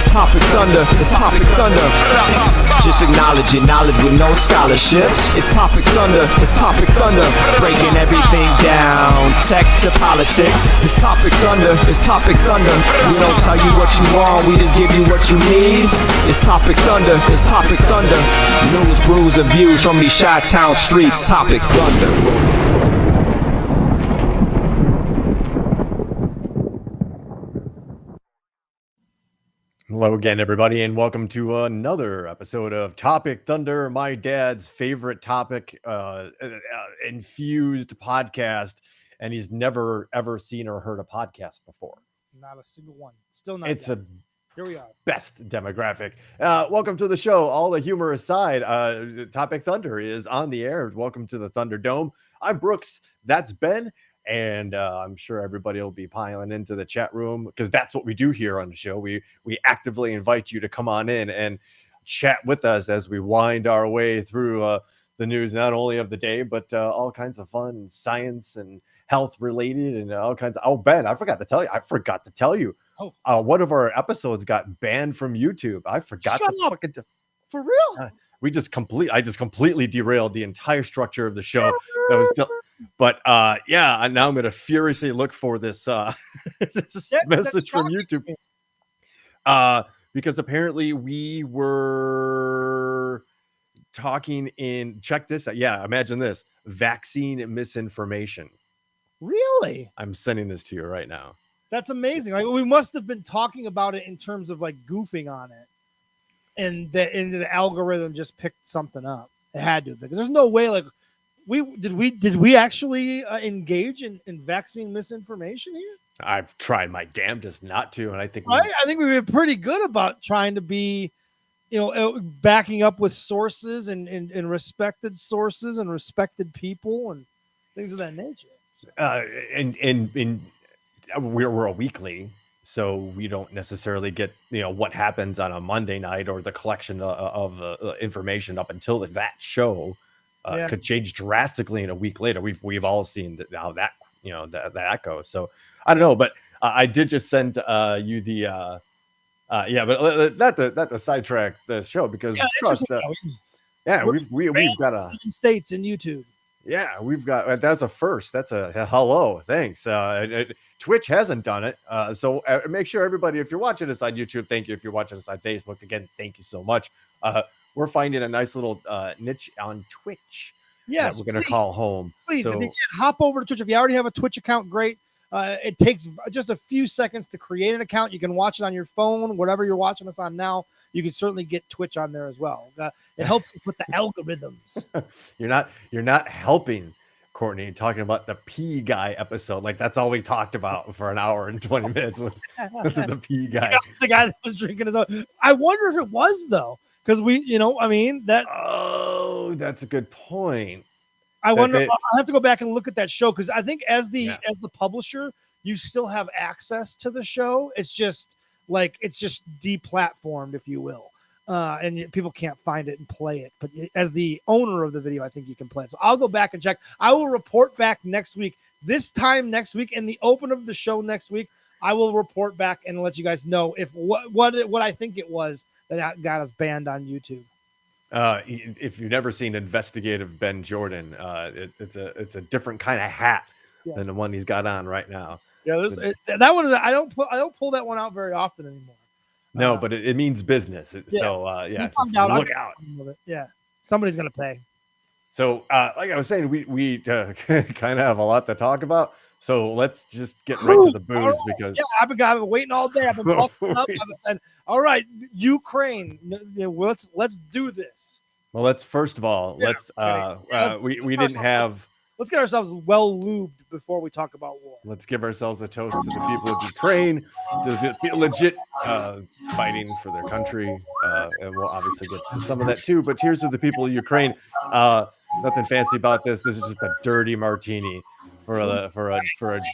It's Topic Thunder. It's Topic Thunder. Just acknowledging knowledge with no scholarships. It's Topic Thunder. It's Topic Thunder. Breaking everything down, tech to politics. It's Topic Thunder. It's Topic Thunder. We don't tell you what you want, we just give you what you need. It's Topic Thunder. It's Topic Thunder. News, brews, and views from these Chi-Town streets. Topic Thunder. Hello again, everybody, and welcome to another episode of Topic Thunder, my dad's favorite topic infused podcast, and he's never ever seen or heard a podcast before. Not a single one. Still not. It's yet. Here we are. Best demographic. Welcome to the show. All the humor aside, Topic Thunder is on the air. Welcome to the Thunderdome. I'm Brooks. That's Ben. And I'm sure everybody will be piling into the chat room because that's what we do here on the show. We actively invite you to come on in and chat with us as we wind our way through the news, not only of the day, but all kinds of fun science and health related and all kinds of. Oh, Ben, I forgot to tell you. One of our episodes got banned from YouTube. I forgot to for real. I just completely derailed the entire structure of the show. But yeah, now I'm going to furiously look for this message from YouTube. Because apparently we were talking in, check this out. Yeah, imagine this, vaccine misinformation. Really? I'm sending this to you right now. That's amazing. Like, we must have been talking about it in terms of like goofing on it. And the algorithm just picked something up. It had to, because there's no way like did we actually engage in vaccine misinformation here? I've tried my damnedest not to, and I think we've been pretty good about trying to be, backing up with sources and respected sources and respected people and things of that nature. And we're a weekly. So we don't necessarily get, what happens on a Monday night or the collection of information up until that show could change drastically in a week later. We've all seen how that that goes. So I don't know, but I did just send you the but not the sidetrack the show because we've got 7 states in YouTube. Yeah, we've got that's a first. That's a hello. Thanks. Twitch hasn't done it. So make sure everybody, if you're watching us on YouTube, thank you. If you're watching us on Facebook, again, thank you so much. We're finding a nice little niche on Twitch. Yes, that we're going to call home. Please, if you can hop over to Twitch. If you already have a Twitch account, great. It takes just a few seconds to create an account. You can watch it on your phone, whatever you're watching us on now. You can certainly get Twitch on there as well. It helps us with the algorithms. You're not helping, Courtney, talking about the pee guy episode. Like that's all we talked about for an hour and 20 minutes was the pee guy. The guy that was drinking his own. I wonder if it was though, because that. Oh, that's a good point. I wonder. I'll have to go back and look at that show because I think as the publisher, you still have access to the show. It's just deplatformed, if you will, and people can't find it and play it. But as the owner of the video, I think you can play it. So I'll go back and check. I will report back next week. This time next week, in the open of the show next week, I will report back and let you guys know if what I think it was that got us banned on YouTube. If you've never seen Investigative Ben Jordan, it's a different kind of hat than the one he's got on right now. Yeah, that one is. I don't pull that one out very often anymore. No, but it means business. So look out. Yeah, somebody's gonna pay. So like I was saying, we kind of have a lot to talk about. So let's just get right to the booze because I've been waiting all day. I've been buffing up. I've been saying, all right, Ukraine, let's do this. Well, let's first of all we didn't have. Let's get ourselves well lubed before we talk about war. Let's give ourselves a toast to the people of Ukraine, to the legit fighting for their country, and we'll obviously get to some of that too. But here's to the people of Ukraine. Nothing fancy about this. This is just a dirty martini for a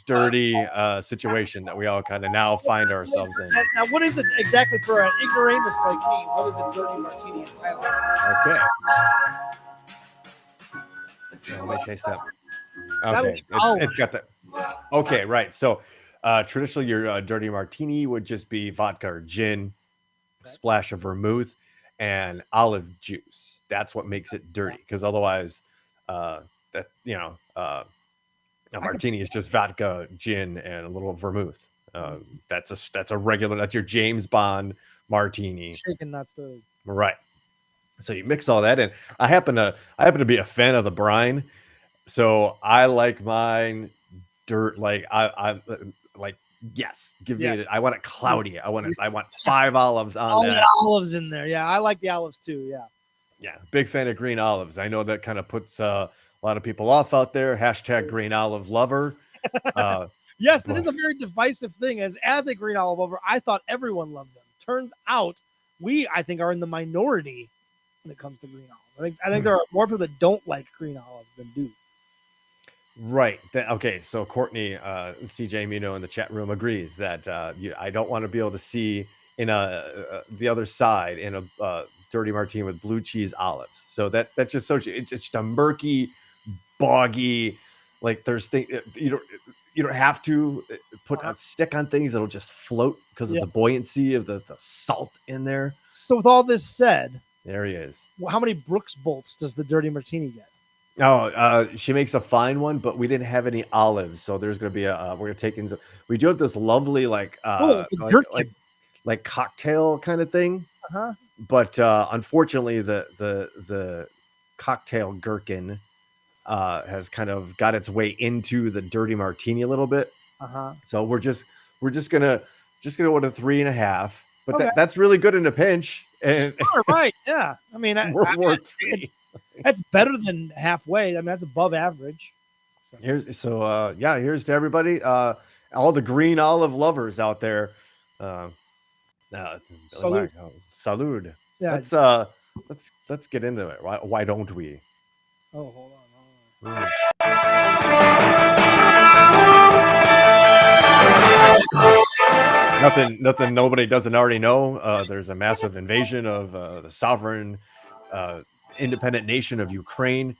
dirty situation that we all kind of now find ourselves in. Now, what is it exactly for an ignoramus like me? What is a dirty martini in Thailand? Okay. Let me taste that. Okay, it's got that. Okay, right. So traditionally, your dirty martini would just be vodka or gin. splash of vermouth, and olive juice. That's what makes it dirty, because otherwise, that a I could martini is just vodka, gin, and a little vermouth. That's a regular. That's your James Bond martini, shaken, not stirred. right? So you mix all that in. I happen to be a fan of the brine, so I like mine dirt. Like I like yes, give me Yes. it. I want it cloudy. I want 5 olives on All that. the olives in there. Yeah, I like the olives too. Yeah. Yeah, big fan of green olives. I know that kind of puts a lot of people off out there. Hashtag green olive lover. Yes, that But- is a very divisive thing. As a green olive lover, I thought everyone loved them. Turns out I think, are in the minority when it comes to green olives. I think there are more people that don't like green olives than do. Right. Okay. So Courtney, CJ Mino in the chat room agrees that I don't want to be able to see in the other side in a dirty martini with blue cheese olives. So that just so it's just a murky, boggy. Like there's thing you don't have to put a stick on things; it'll just float because of the Yes. buoyancy of the salt in there. So with all this said, There he is. how many Brooks bolts does the dirty martini get? Oh, she makes a fine one, but we didn't have any olives, so there's gonna be we're gonna take in some. We do have this lovely like a gherkin. like cocktail kind of thing, Uh-huh. but unfortunately the cocktail gherkin has kind of got its way into the dirty martini a little bit. Uh-huh. So we're just gonna order 3.5, but Okay. that's really good in a pinch. And Sure, right. Yeah. I mean, World War III. that's better than halfway. I mean, that's above average. So, Here's to everybody, all the green olive lovers out there. Salud. Salud. yeah. Let's get into it. Why don't we? Oh, hold on. Nothing nobody doesn't already know. There's a massive invasion of the sovereign independent nation of Ukraine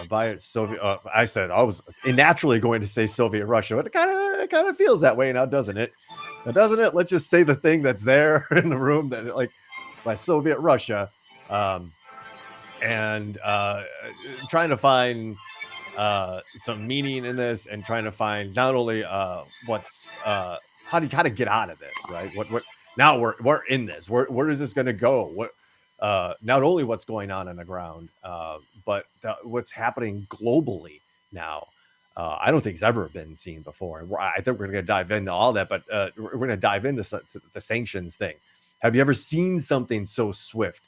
by its Soviet. I was naturally going to say Soviet Russia, but it kind of feels that way now, doesn't it? Now, doesn't it? Let's just say the thing that's there in the room that like by Soviet Russia, and trying to find some meaning in this, and trying to find not only what's how do you get out of this, right? What now we're in this. Where is this going to go? What not only what's going on the ground, but what's happening globally now. I don't think it's ever been seen before. I think we're going to dive into all that, but we're going to dive into the sanctions thing. Have you ever seen something so swift?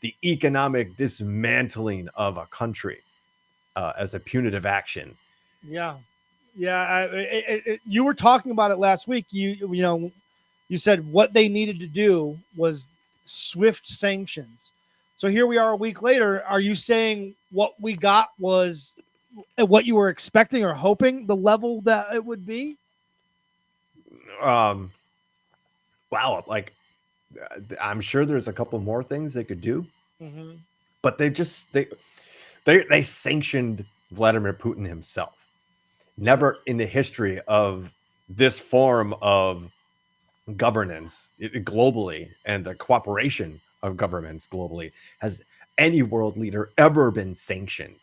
The economic dismantling of a country as a punitive action. Yeah. You were talking about it last week. You said what they needed to do was swift sanctions. So here we are a week later. Are you saying what we got was what you were expecting or hoping the level that it would be? Wow, like I'm sure there's a couple more things they could do, but they sanctioned Vladimir Putin himself. Never in the history of this form of governance globally and the cooperation of governments globally has any world leader ever been sanctioned.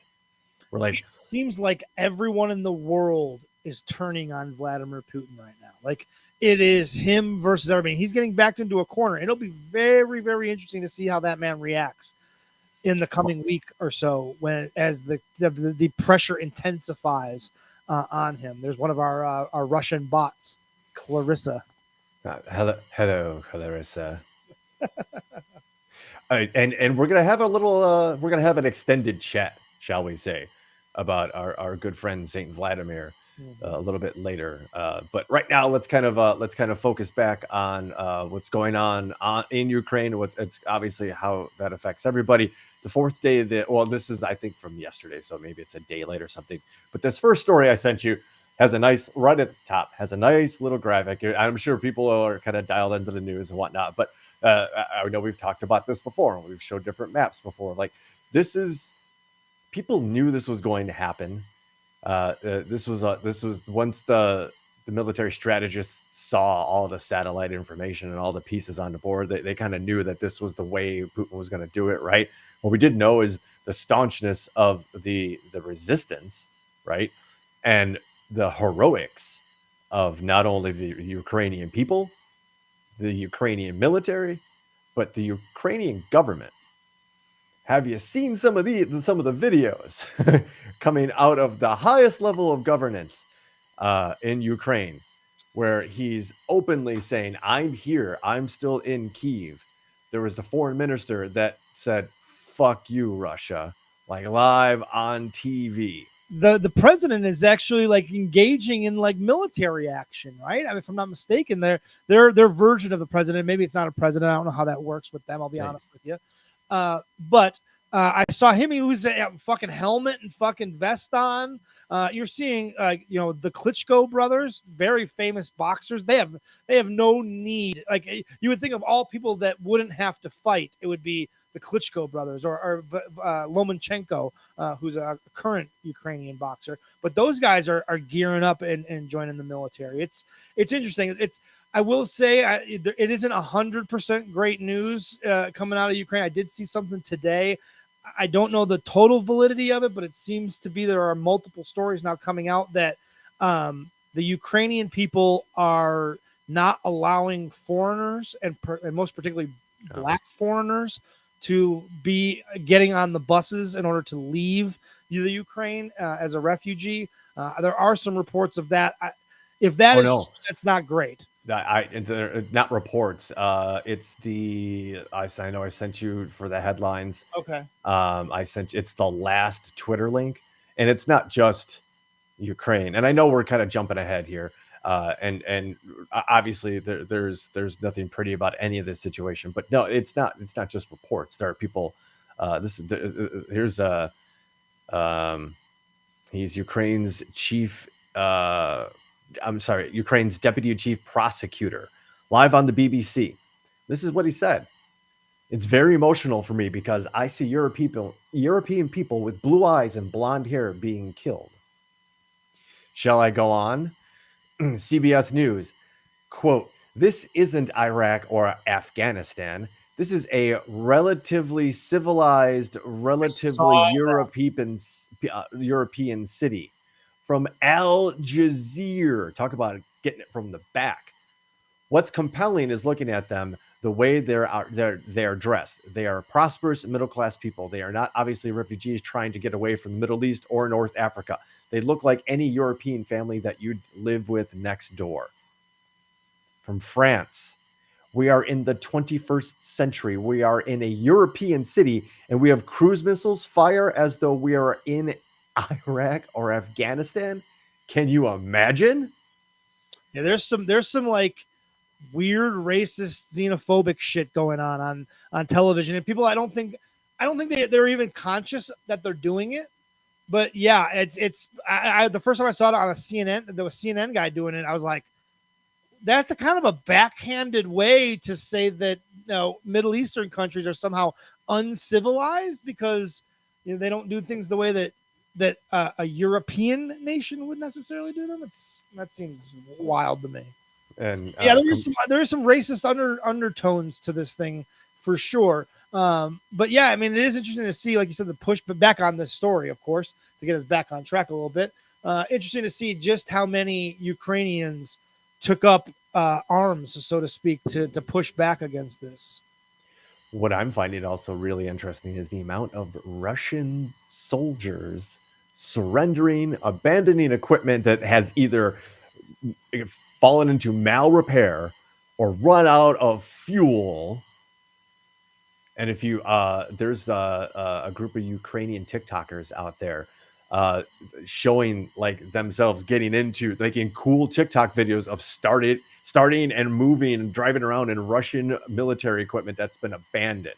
We're like, it seems like everyone in the world is turning on Vladimir Putin right now. Like it is him versus everybody. He's getting backed into a corner. It'll be very, very interesting to see how that man reacts in the coming week or so as the pressure intensifies on him. There's one of our Russian bots, Clarissa. hello, Clarissa. And we're gonna have an extended chat, shall we say, about our good friend Saint Vladimir a little bit later. But right now, let's kind of focus back on what's going on in Ukraine. It's obviously how that affects everybody. The fourth day this is I think from yesterday, so maybe it's a day late or something. But this first story I sent you has a nice right at the top, has a nice little graphic. I'm sure people are kind of dialed into the news and whatnot, but I know we've talked about this before. We've showed different maps before. Like people knew this was going to happen. This was once the the military strategists saw all the satellite information and all the pieces on the board. They kind of knew that this was the way Putin was going to do it, right? What we didn't know is the staunchness of the resistance, right? And the heroics of not only the Ukrainian people, the Ukrainian military, but the Ukrainian government. Have you seen some of the videos coming out of the highest level of governance in Ukraine, where he's openly saying, "I'm here. I'm still in Kyiv." There was the foreign minister that said, "Fuck you, Russia," like live on TV. The president is actually like engaging in like military action, right? I mean, if I'm not mistaken, their version of the president. Maybe it's not a president. I don't know how that works with them. I'll be honest with you. But I saw him. He was a fucking helmet and fucking vest on. You're seeing, the Klitschko brothers, very famous boxers. They have no need. Like, you would think of all people that wouldn't have to fight, it would be the Klitschko brothers or Lomachenko, who's a current Ukrainian boxer. But those guys are gearing up and joining the military. It's interesting. I will say it isn't 100% great news coming out of Ukraine. I did see something today. I don't know the total validity of it, but it seems to be there are multiple stories now coming out that the Ukrainian people are not allowing foreigners and most particularly black foreigners to be getting on the buses in order to leave the Ukraine as a refugee. There are some reports of that. If that is, that's not great. Not reports. It's I know I sent you for the headlines. Okay. It's the last Twitter link, and it's not just Ukraine. And I know we're kind of jumping ahead here. And obviously there's nothing pretty about any of this situation, but no, it's not just reports. There are people, he's Ukraine's Ukraine's deputy chief prosecutor, live on the BBC. This is what he said. "It's very emotional for me because I see European people with blue eyes and blonde hair being killed." Shall I go on? CBS News, quote, "This isn't Iraq or Afghanistan. This is a relatively civilized, relatively European city." From Al Jazeera. Talk about getting it from the back. What's compelling is looking at them, the way they're dressed. They are prosperous middle-class people. They are not obviously refugees trying to get away from the Middle East or North Africa. They look like any European family that you'd live with next door. From France, we are in the 21st century. We are in a European city, and we have cruise missiles fire as though we are in Iraq or Afghanistan. Can you imagine? Yeah, there's some like weird racist xenophobic shit going on television, and people I don't think they're even conscious that they're doing it. But yeah, it's the first time I saw it on a CNN, there was a CNN guy doing it. I was like, that's a kind of a backhanded way to say that Middle Eastern countries are somehow uncivilized because they don't do things the way that a European nation would necessarily do them. That seems wild to me. And yeah, there is some racist undertones to this thing for sure. But yeah, I mean, it is interesting to see, like you said, the push back on this story, of course, to get us back on track a little bit. Interesting to see just how many Ukrainians took up arms, so to speak, to push back against this. What I'm finding also really interesting is the amount of Russian soldiers surrendering, abandoning equipment that has either fallen into malrepair or run out of fuel. And if you there's a group of Ukrainian TikTokers out there showing like themselves getting into making cool TikTok videos of starting and moving and driving around in Russian military equipment that's been abandoned.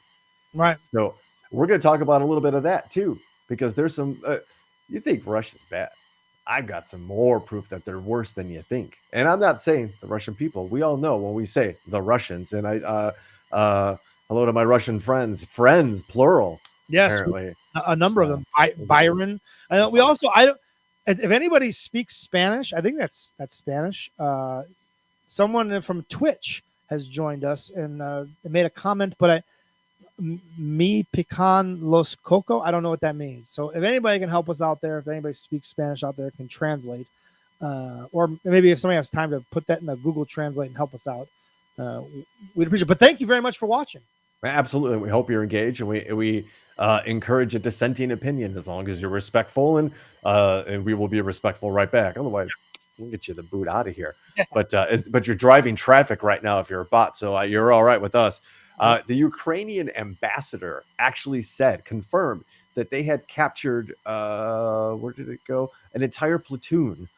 Right. So we're going to talk about a little bit of that too, because there's some, you think Russia's bad. I've got some more proof that they're worse than you think. And I'm not saying the Russian people. We all know when we say the Russians, and hello to my Russian friends, plural. Yes, apparently. a number of them. Byron. We also if anybody speaks Spanish, I think that's Spanish. Someone from Twitch has joined us and made a comment, but me pican los coco. I don't know what that means. So if anybody can help us out there, if anybody speaks Spanish out there, can translate, or maybe if somebody has time to put that in the Google Translate and help us out, we'd appreciate it. But thank you very much for watching. Absolutely. We hope you're engaged, and we encourage a dissenting opinion as long as you're respectful, and we will be respectful right back. Otherwise, we'll get you the boot out of here. But you're driving traffic right now if you're a bot, so you're all right with us. The Ukrainian ambassador actually confirmed that they had captured, where did it go? An entire platoon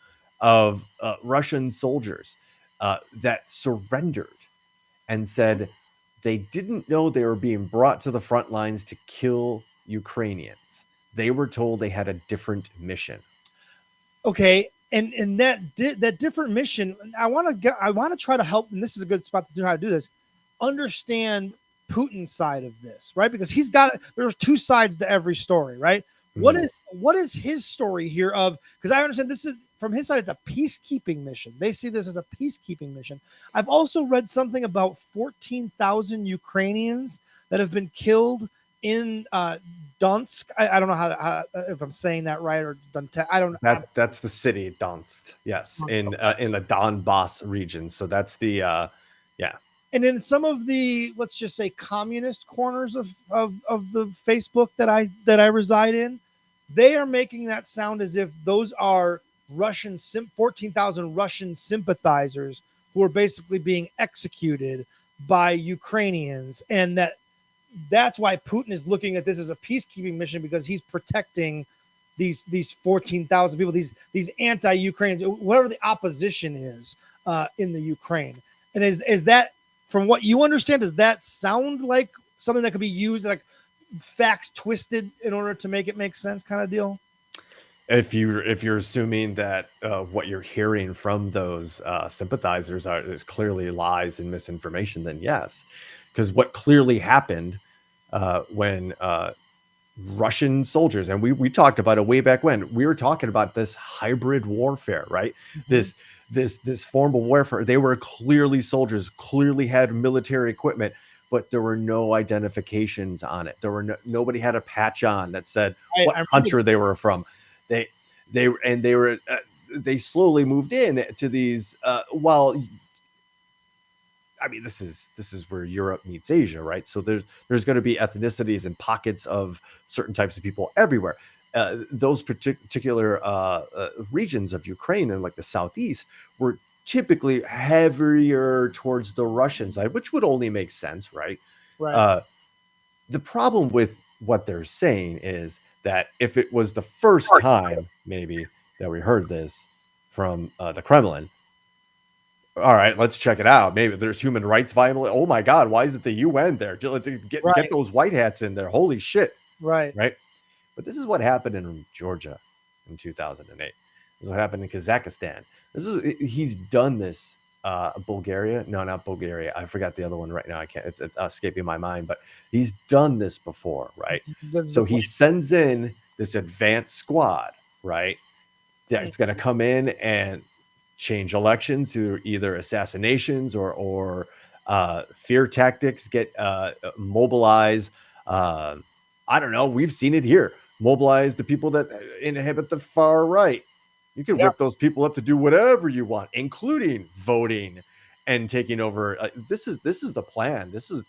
of Russian soldiers that surrendered and said they didn't know they were being brought to the front lines to kill Ukrainians. They were told they had a different mission. Okay, and that different mission, I want to try to help, and this is a good spot to do how to do this. Understand Putin's side of this, right? Because there's two sides to every story, right? Mm-hmm. What is his story here of? Because I understand this is from his side, it's a peacekeeping mission. They see this as a peacekeeping mission. I've also read something about 14,000 Ukrainians that have been killed in Donetsk. I don't know how if I'm saying that right, or Donetsk. I don't know. That's the city Donetsk. Yes, in the Donbass region. So that's the And in some of the, let's just say, communist corners of the Facebook that I reside in, they are making that sound as if those are 14,000 Russian sympathizers who are basically being executed by Ukrainians, and that's why Putin is looking at this as a peacekeeping mission, because he's protecting these 14,000 people, these anti-Ukrainians, whatever the opposition is in the Ukraine. And is that, from what you understand, does that sound like something that could be used, like facts twisted in order to make it make sense, kind of deal? If you're assuming that what you're hearing from those sympathizers is clearly lies and misinformation, then yes, because what clearly happened when Russian soldiers, and we talked about it way back when we were talking about this hybrid warfare, right? Mm-hmm. This form of warfare. They were clearly soldiers, clearly had military equipment, but there were no identifications on it. There were nobody had a patch on that said what country they were from. They slowly moved in to these. I mean, this is where Europe meets Asia, right? So there's going to be ethnicities and pockets of certain types of people everywhere. Those particular regions of Ukraine and like the southeast were typically heavier towards the Russian side, which would only make sense, right? Right. The problem with what they're saying is that if it was the first time maybe that we heard this from the Kremlin, all right, let's check it out. Maybe there's human rights violation. Oh my God, why is it the UN there? Get those white hats in there. Holy shit. Right. But this is what happened in Georgia in 2008. This is what happened in Kazakhstan. He's done this. Bulgaria? No, not Bulgaria. I forgot the other one right now. I can't. It's escaping my mind. But he's done this before, right? So he sends in this advanced squad, right? That's going to come in and change elections through either assassinations or fear tactics. Mobilize. I don't know. We've seen it here. Mobilize the people that inhabit the far right. You can whip those people up to do whatever you want, including voting and taking over. This is the plan. This was,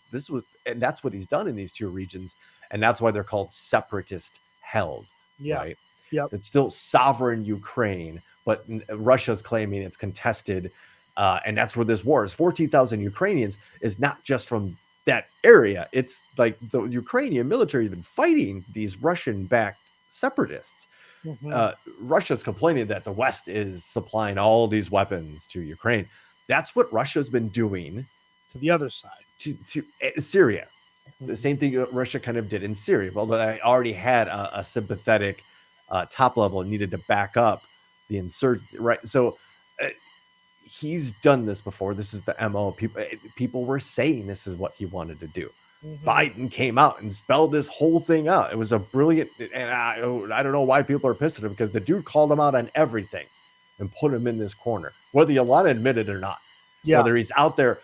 and that's what he's done in these two regions, and that's why they're called separatist held. Yeah. Right. Yeah. It's still sovereign Ukraine, but Russia's claiming it's contested, and that's where this war is. 14,000 Ukrainians is not just from that area. It's like the Ukrainian military has been fighting these Russian-backed separatists. Mm-hmm. Russia's complaining that the West is supplying all these weapons to Ukraine. That's what Russia's been doing to the other side, to Syria. Mm-hmm. The same thing Russia kind of did in Syria, although they already had a sympathetic top level and needed to back up the insurgency, right? So he's done this before. This is the MO. People were saying this is what he wanted to do. Biden came out and spelled this whole thing out. It was a brilliant, and I don't know why people are pissed at him, because the dude called him out on everything and put him in this corner, whether you want to admit it or not. Yeah. Whether he's out there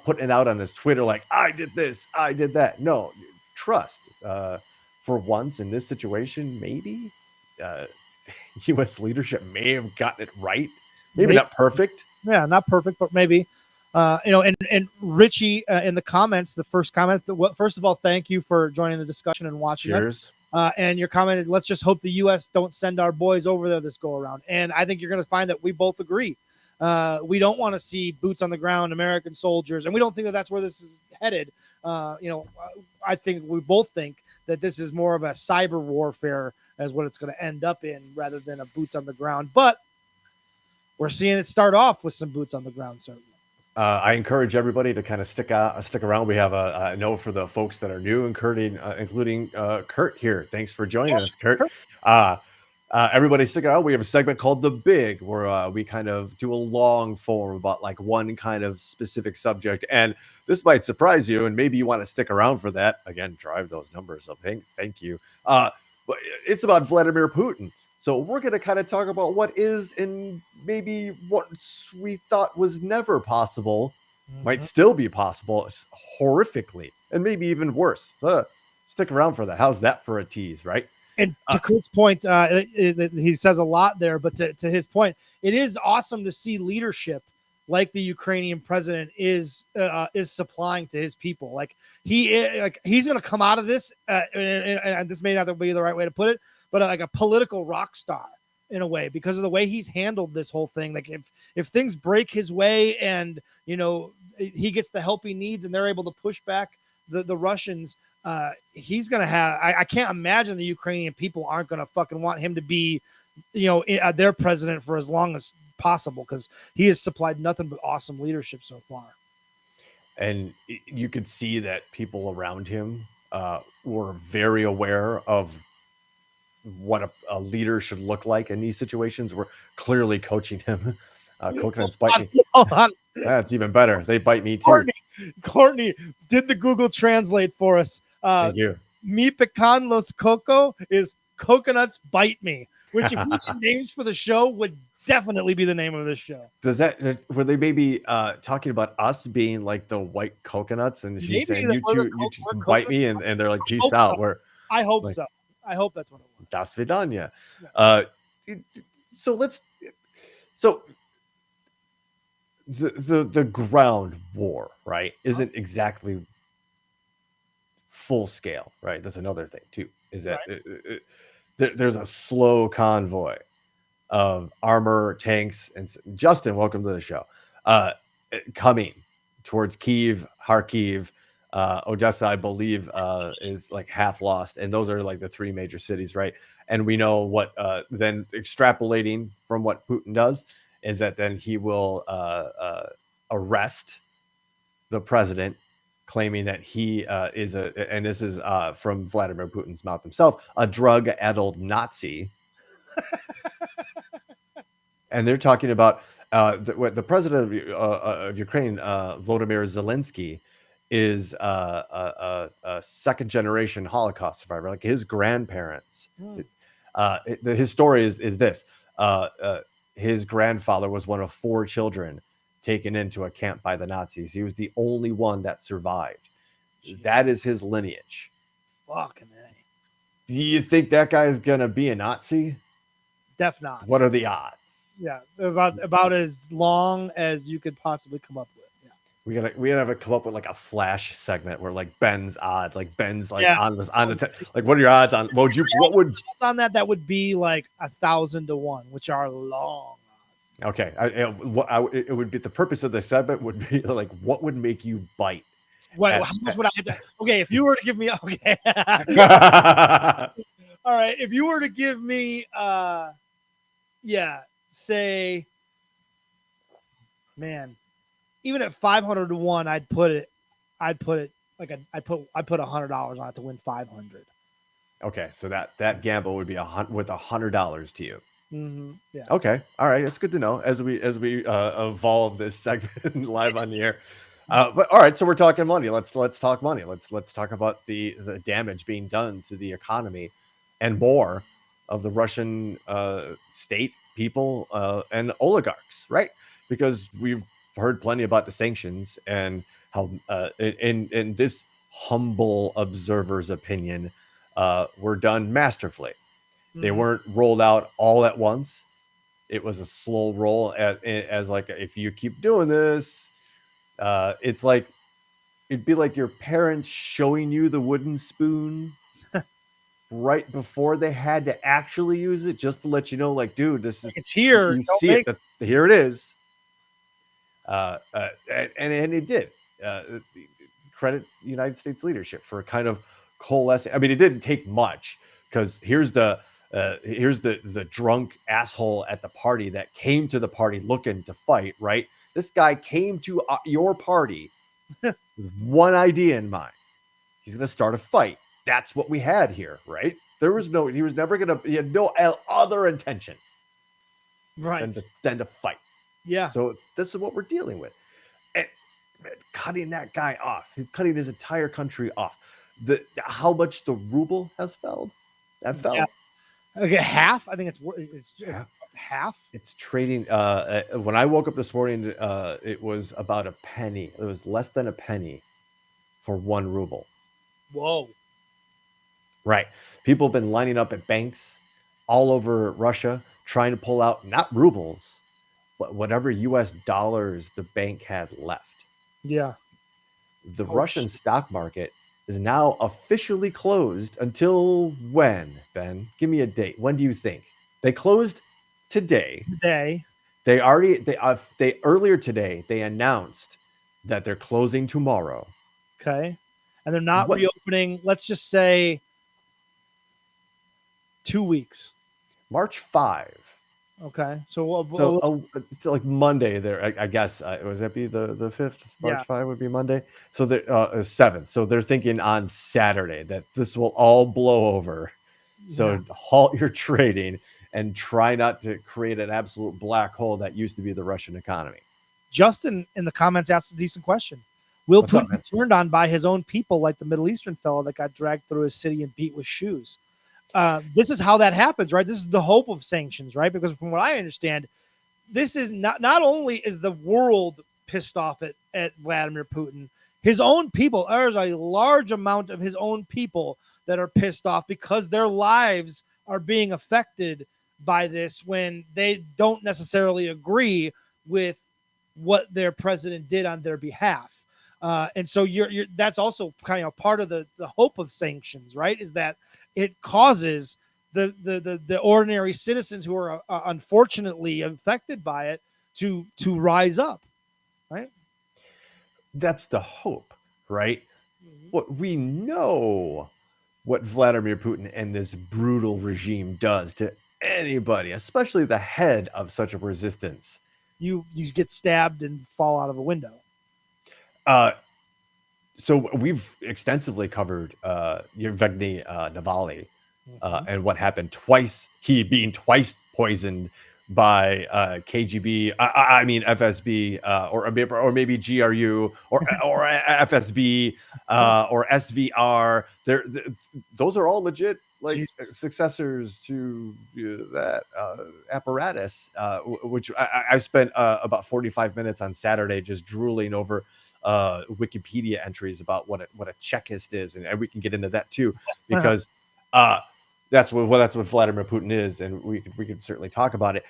putting it out on his Twitter like, I did this, I did that. No, trust. For once in this situation, maybe U.S. leadership may have gotten it right. Maybe not perfect. Yeah, not perfect, but maybe. And Richie in the comments, the first comment. First of all, thank you for joining the discussion and watching Cheers. us. And your comment, let's just hope the U.S. don't send our boys over there this go around. And I think you're going to find that we both agree. We don't want to see boots on the ground, American soldiers, and we don't think that that's where this is headed. I think we both think that this is more of a cyber warfare as what it's going to end up in, rather than a boots on the ground. But we're seeing it start off with some boots on the ground, certainly. I encourage everybody to kind of stick around. We have a note for the folks that are new, including Kurt here. Thanks for joining us, Kurt. Everybody stick around. We have a segment called The Big, where we kind of do a long form about like one kind of specific subject. And this might surprise you, and maybe you want to stick around for that. Again, drive those numbers up. Thank you. But it's about Vladimir Putin. So we're going to kind of talk about what is, and maybe what we thought was never possible might still be possible horrifically, and maybe even worse. Stick around for that. How's that for a tease, right? And to Kurt's point, he says a lot there, but to his point, it is awesome to see leadership like the Ukrainian president is supplying to his people. Like he's going to come out of this, and this may not be the right way to put it, but like a political rock star in a way, because of the way he's handled this whole thing. Like if things break his way, and he gets the help he needs, and they're able to push back the Russians, he's gonna have. I can't imagine the Ukrainian people aren't gonna fucking want him to be, their president for as long as possible, because he has supplied nothing but awesome leadership so far. And you could see that people around him were very aware of what a leader should look like in these situations. We're clearly coaching him. Coconuts bite me. Hold on. That's even better. They bite me too. Courtney did the Google Translate for us. Thank you. Mi pecan los coco is coconuts bite me, which if we did names for the show would definitely be the name of this show. Does that, were they maybe talking about us being like the white coconuts, and she's saying you two can bite me, and they're like, peace out. I hope so. I hope that's what it was. Das vidanya. Yeah. So the ground war, right, isn't exactly full scale, right? That's another thing too, is that there's a slow convoy of armor, tanks, and Justin, welcome to the show, coming towards Kyiv, Kharkiv, Odessa, I believe, is like half lost, and those are like the three major cities, right? And we know what then extrapolating from what Putin does is that then he will arrest the president, claiming that he is and this is from Vladimir Putin's mouth himself, a drug-addled Nazi. And they're talking about what the president of Ukraine, Volodymyr Zelensky, is a second-generation Holocaust survivor, like his grandparents. His story is this. His grandfather was one of 4 children taken into a camp by the Nazis. He was the only one that survived. That is his lineage. Fucking A. Do you think that guy is going to be a Nazi? Def not. What are the odds? Yeah, about as long as you could possibly come up with. Yeah. We gotta have to come up with like a flash segment where like Ben's odds, like Ben's like on the like, what are your odds on? What would odds on that? That would be like 1,000 to 1, which are long odds. Okay, it would be, the purpose of the segment would be like, what would make you bite? Wait, how much would I have to? Okay, if you were to give me, okay, all right, if you were to give me, say, man, even at 500 to 1, I'd put it like I put $100 on it to win 500. Okay, so that gamble would be with $100 to you. Mm-hmm. Yeah. Okay. All right. It's good to know as we evolve this segment live on the air. But all right, so we're talking money. Let's talk money. Let's talk about the damage being done to the economy and more of the Russian state, people, and oligarchs, right? Because we've heard plenty about the sanctions and how, in this humble observer's opinion, were done masterfully. They Mhm. weren't rolled out all at once. It was a slow roll as like, if you keep doing this, it's like it'd be like your parents showing you the wooden spoon right before they had to actually use it, just to let you know, like, dude, this is It's here. you Don't see it, make that here it is. And it did. Credit United States leadership for kind of coalescing. I mean, it didn't take much, because here's the drunk asshole at the party that came to the party looking to fight. Right, this guy came to your party with one idea in mind. He's going to start a fight. That's what we had here, right? There was no. He was never going to. He had no other intention right. than to fight. Yeah. So this is what we're dealing with. And cutting that guy off, he's cutting his entire country off. How much the ruble has fell? That fell. Yeah. Okay, half. I think it's half. It's trading. When I woke up this morning, it was about a penny. It was less than a penny for 1 ruble. Whoa. Right. People have been lining up at banks all over Russia trying to pull out not rubles, but whatever US dollars the bank had left. Yeah. The Russian stock market is now officially closed until when, Ben? Give me a date. When do you think? They closed today. They earlier today they announced that they're closing tomorrow. Okay. And they're not reopening, let's just say 2 weeks. March 5. Okay. So it's like Monday there, I guess. Was that be the 5th? March 5 would be Monday. So the 7th. So they're thinking on Saturday that this will all blow over. So halt your trading and try not to create an absolute black hole that used to be the Russian economy. Justin in the comments asked a decent question. Will Putin be turned on by his own people, like the Middle Eastern fellow that got dragged through his city and beat with shoes? This is how that happens, right? This is the hope of sanctions, right? Because from what I understand, this is not only is the world pissed off at Vladimir Putin, his own people, there's a large amount of his own people that are pissed off because their lives are being affected by this when they don't necessarily agree with what their president did on their behalf. And so that's also kind of part of the hope of sanctions, right? Is that it causes the ordinary citizens who are unfortunately affected by it to rise up, right? That's the hope, right? What we know, what Vladimir Putin and this brutal regime does to anybody, especially the head of such a resistance. You get stabbed and fall out of a window. So we've extensively covered Yevgeny Navalny and what happened twice. He being twice poisoned by KGB, I mean FSB, or maybe GRU or FSB or SVR. Those are all legit, like successors to that apparatus, which I spent about 45 minutes on Saturday just drooling over Wikipedia entries about what a Chekist is, and we can get into that too, because that's what Vladimir Putin is, and we could certainly talk about it.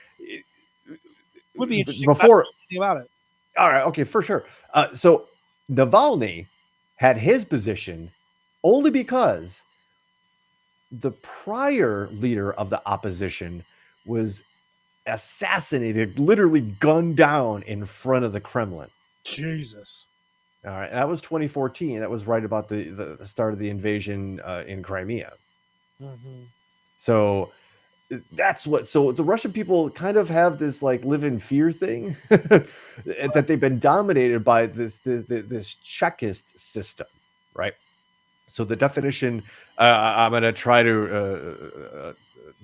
Would be interesting before about it. All right, okay, for sure. So Navalny had his position only because the prior leader of the opposition was assassinated, literally gunned down in front of the Kremlin. Jesus. All right, that was 2014. That was right about the start of the invasion in Crimea. Mm-hmm. So that's what. So the Russian people kind of have this like live in fear thing that they've been dominated by this Chekist system, right? So the definition, I'm going to try to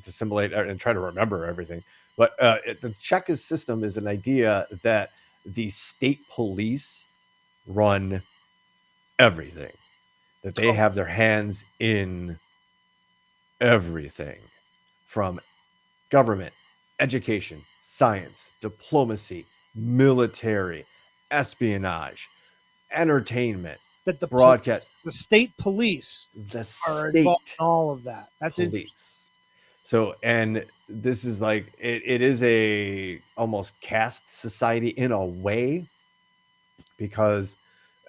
assimilate and try to remember everything. But the Chekist system is an idea that the state police run everything, that they have their hands in everything, from government, education, science, diplomacy, military, espionage, entertainment, That the broadcast, the state police the are state involved in all of that. That's interesting. police. So, and this is like it is a almost caste society in a way, because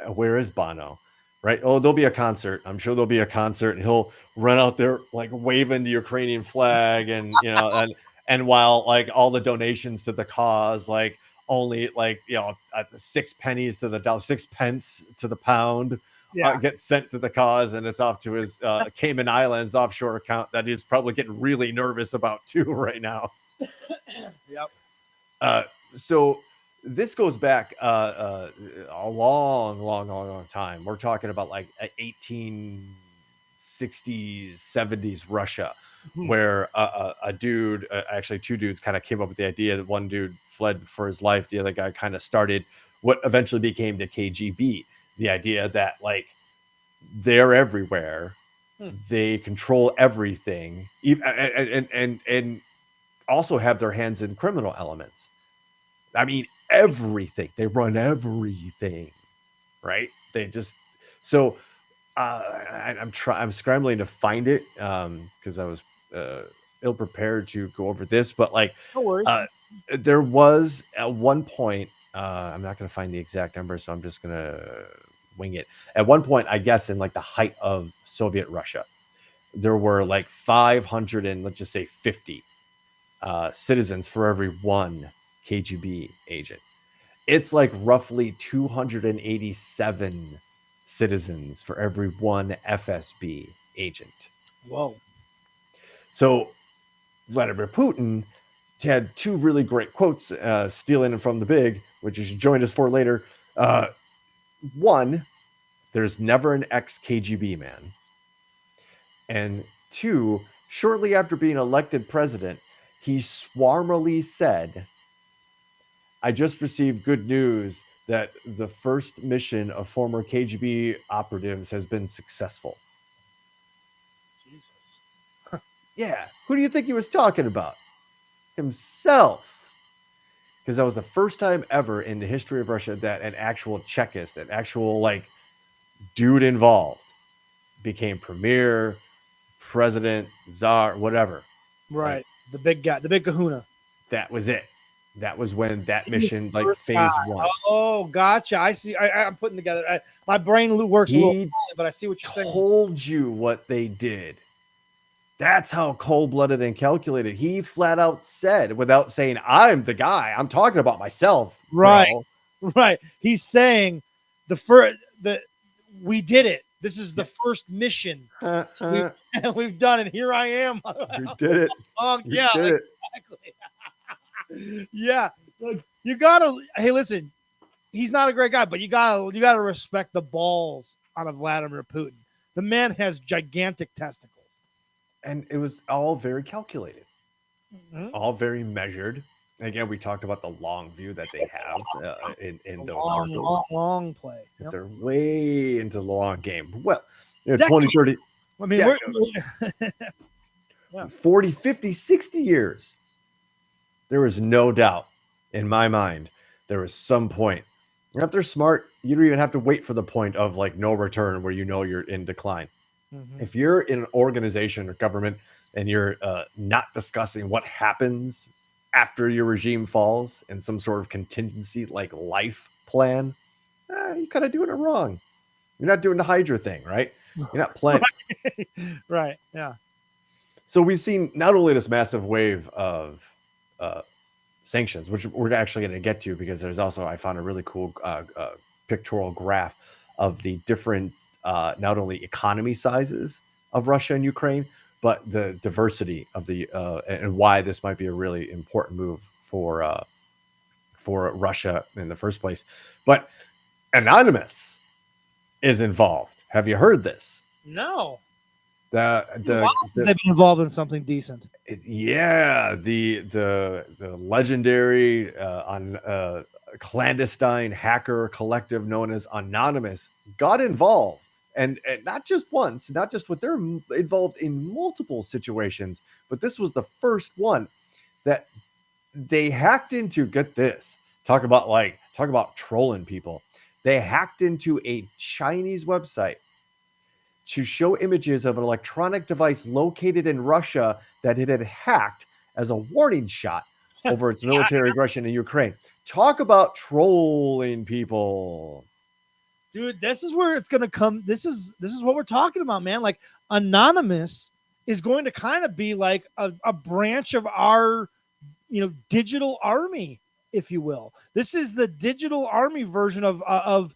where is Bono? Right? Oh, there'll be a concert. I'm sure there'll be a concert, and he'll run out there like waving the Ukrainian flag, and and while like all the donations to the cause, like only like 6 pennies to the dollar, 6 pence to the pound, Yeah. get sent to the cause, and it's off to his Cayman Islands offshore account that he's probably getting really nervous about too right now. Yep. So this goes back a long time. We're talking about like 1860s, 70s Russia, where a dude, actually 2 dudes, kind of came up with the idea that one dude fled for his life. The other guy kind of started what eventually became the KGB. The idea that like they're everywhere, they control everything, and also have their hands in criminal elements. I mean, everything. They run everything, right? They just so I'm scrambling to find it because I was ill prepared to go over this, but like No worries. there was at one point, I'm not going to find the exact number, so I'm just going to wing it. At one point, I guess in like the height of Soviet Russia, there were like 500 and let's just say 50 citizens for every one KGB agent. It's like roughly 287 citizens for every one FSB agent. Whoa. So Vladimir Putin had 2 really great quotes, stealing from the big, which you should join us for later. One, there's never an ex-KGB man. And 2, shortly after being elected president, he swarmily said, I just received good news that the first mission of former KGB operatives has been successful. Jesus. Yeah. Who do you think he was talking about? Himself. Because that was the first time ever in the history of Russia that an actual Chekist, an actual like dude involved, became premier, president, czar, whatever. Right. Like, the big guy, the big kahuna. That was it. That was when that He was mission, the like first phase guy. 1. Oh, gotcha. I see. I'm putting together. My brain works a little He slowly, but I see what you're saying. Told you what they did. That's how cold-blooded and calculated. He flat out said, without saying, I'm the guy, I'm talking about myself. Right. Bro. Right. He's saying we did it. This is the first mission we've done, and here I am. We did it. Yeah, did it. exactly. Yeah, like you gotta. Hey, listen, he's not a great guy, but you gotta respect the balls out of Vladimir Putin. The man has gigantic testicles, And it was all very calculated, Mhm. all very measured. Again, we talked about the long view that they have in those circles. long play. Yep. They're way into the long game. Well, Decades. 20, 30, I mean, Yeah. 40, 50, 60 years. There was no doubt in my mind. There was some point. If they're smart, you don't even have to wait for the point of like no return where you know you're in decline. Mhm. If you're in an organization or government and you're not discussing what happens after your regime falls in some sort of contingency like life plan, you're kind of doing it wrong. You're not doing the Hydra thing, right? You're not playing. Right. Yeah. So we've seen not only this massive wave of sanctions, which we're actually going to get to, because there's also, I found a really cool pictorial graph of the different, not only economy sizes of Russia and Ukraine, but the diversity of the, and why this might be a really important move for Russia in the first place. But Anonymous is involved. Have you heard this? No. They've been involved in something decent. Yeah, the legendary clandestine hacker collective known as Anonymous got involved. And not just once, not just with, they're involved in multiple situations, but this was the first one that they hacked into. Get this, talk about trolling people. They hacked into a Chinese website to show images of an electronic device located in Russia that it had hacked as a warning shot over its military aggression in Ukraine. Talk about trolling people. Dude, this is where it's going to come. This is what we're talking about, man. Like, Anonymous is going to kind of be like a branch of our, digital army, if you will. This is the digital army version of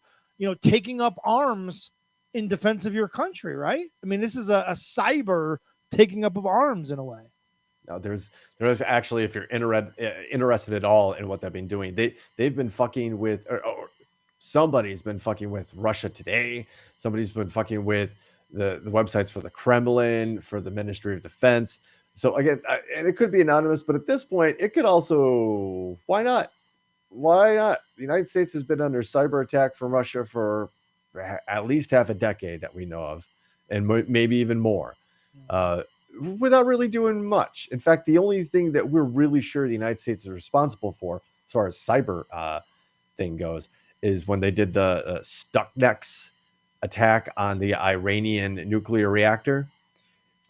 taking up arms in defense of your country, right? I mean, this is a cyber taking up of arms in a way. Now, there's actually, if you're interested at all in what they've been doing, they've been fucking with, or somebody's been fucking with Russia Today. Somebody's been fucking with the websites for the Kremlin, for the Ministry of Defense. So again, and it could be anonymous, but at this point, it could also, why not? Why not? The United States has been under cyber attack from Russia for at least half a decade that we know of, and maybe even more, without really doing much. In fact, the only thing that we're really sure the United States is responsible for, as far as cyber thing goes, is when they did the Stuxnet attack on the Iranian nuclear reactor.